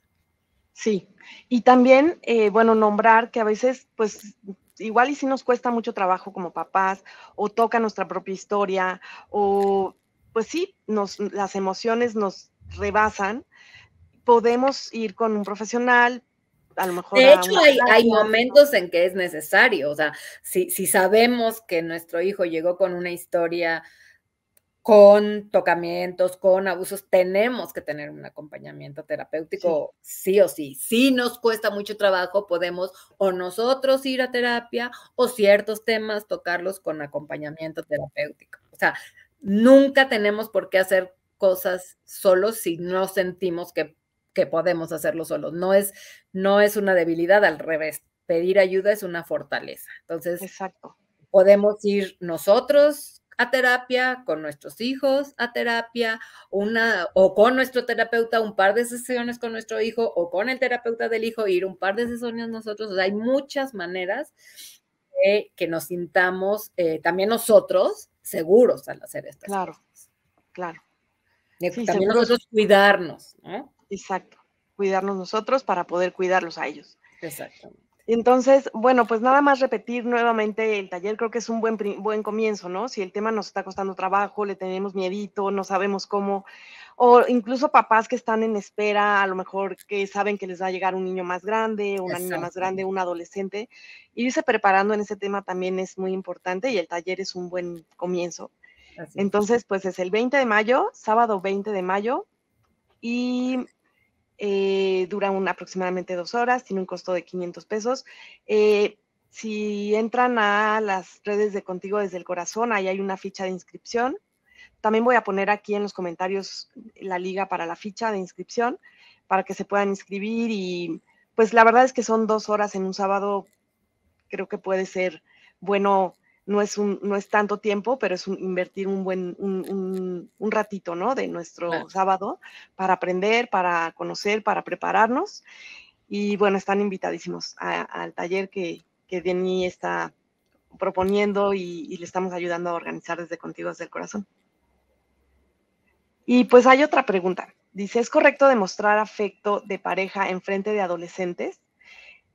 Sí, y también, bueno, nombrar que a veces, pues, igual y sí nos cuesta mucho trabajo como papás, o toca nuestra propia historia, o pues sí, las emociones nos rebasan, podemos ir con un profesional, a lo mejor De a hecho, una hay terapia. momentos en que es necesario, o sea, si sabemos que nuestro hijo llegó con una historia con tocamientos, con abusos, tenemos que tener un acompañamiento terapéutico sí o sí. Si nos cuesta mucho trabajo, podemos o nosotros ir a terapia o ciertos temas tocarlos con acompañamiento terapéutico. O sea, nunca tenemos por qué hacer cosas solos si no sentimos que podemos hacerlo solos. No es una debilidad, al revés. Pedir ayuda es una fortaleza. Entonces, Exacto. podemos ir nosotros a terapia, con nuestros hijos a terapia, o con nuestro terapeuta, un par de sesiones con nuestro hijo, o con el terapeuta del hijo, ir un par de sesiones nosotros. O sea, hay muchas maneras de que nos sintamos también nosotros seguros al hacer estas Claro, cosas. claro. Sí, También seguros. nosotros cuidarnos, ¿no? Exacto. Cuidarnos nosotros para poder cuidarlos a ellos. Exactamente. Entonces, bueno, pues nada más repetir nuevamente el taller, creo que es un buen comienzo, ¿no? Si el tema nos está costando trabajo, le tenemos miedito, no sabemos cómo, o incluso papás que están en espera, a lo mejor que saben que les va a llegar un niño más grande, una niña más grande, un adolescente, irse preparando en ese tema también es muy importante y el taller es un buen comienzo. Así es. Entonces, pues es el 20 de mayo, sábado 20 de mayo, y dura aproximadamente 2 horas, tiene un costo de 500 pesos. Si entran a las redes de Contigo desde el Corazón, ahí hay una ficha de inscripción. También voy a poner aquí en los comentarios la liga para la ficha de inscripción, para que se puedan inscribir y pues la verdad es que son 2 horas en un sábado, creo que puede ser bueno. No es tanto tiempo, pero es invertir un ratito, ¿no? De nuestro sábado para aprender, para conocer, para prepararnos. Y bueno, están invitadísimos al taller que Denny está proponiendo y le estamos ayudando a organizar desde Contigo desde el Corazón. Y pues hay otra pregunta. Dice, ¿es correcto demostrar afecto de pareja en frente de adolescentes?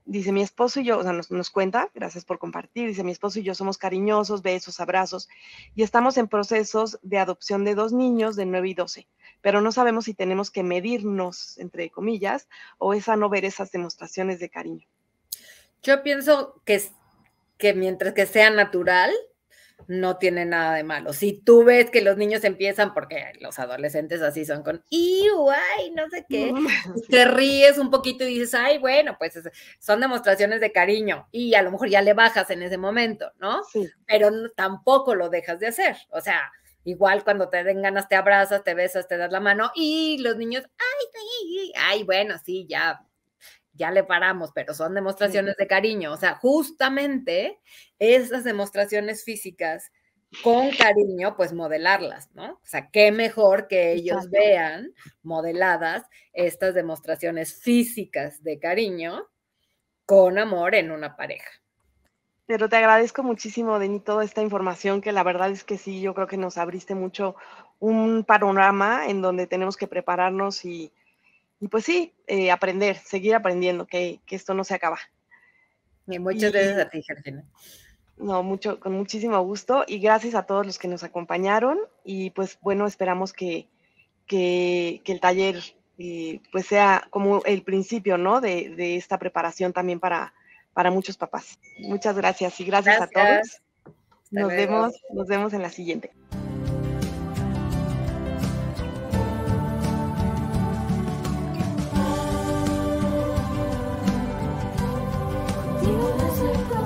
Dice, mi esposo y yo, o sea, nos cuenta, gracias por compartir, dice, mi esposo y yo somos cariñosos, besos, abrazos, y estamos en procesos de adopción de 2 niños de 9 y 12, pero no sabemos si tenemos que medirnos, entre comillas, o es sano ver esas demostraciones de cariño. Yo pienso que mientras que sea natural, no tiene nada de malo. Si tú ves que los niños empiezan, porque los adolescentes así son con, ay, no sé qué, y te ríes un poquito y dices, ay, bueno, pues son demostraciones de cariño, y a lo mejor ya le bajas en ese momento, ¿no? Sí. Pero tampoco lo dejas de hacer. O sea, igual cuando te den ganas te abrazas, te besas, te das la mano, y los niños, ay, bueno, sí, ya le paramos, pero son demostraciones de cariño. O sea, justamente esas demostraciones físicas con cariño, pues modelarlas, ¿no? O sea, qué mejor que ellos vean modeladas estas demostraciones físicas de cariño con amor en una pareja. Pero te agradezco muchísimo, Denny, toda esta información, que la verdad es que sí, yo creo que nos abriste mucho un panorama en donde tenemos que prepararnos y pues sí, aprender, seguir aprendiendo, que esto no se acaba. Y muchas gracias a ti, Georgina. No, con muchísimo gusto y gracias a todos los que nos acompañaron y pues bueno, esperamos que el taller pues sea como el principio, ¿no? De esta preparación también para muchos papás. Muchas gracias y gracias a todos. Nos vemos en la siguiente. You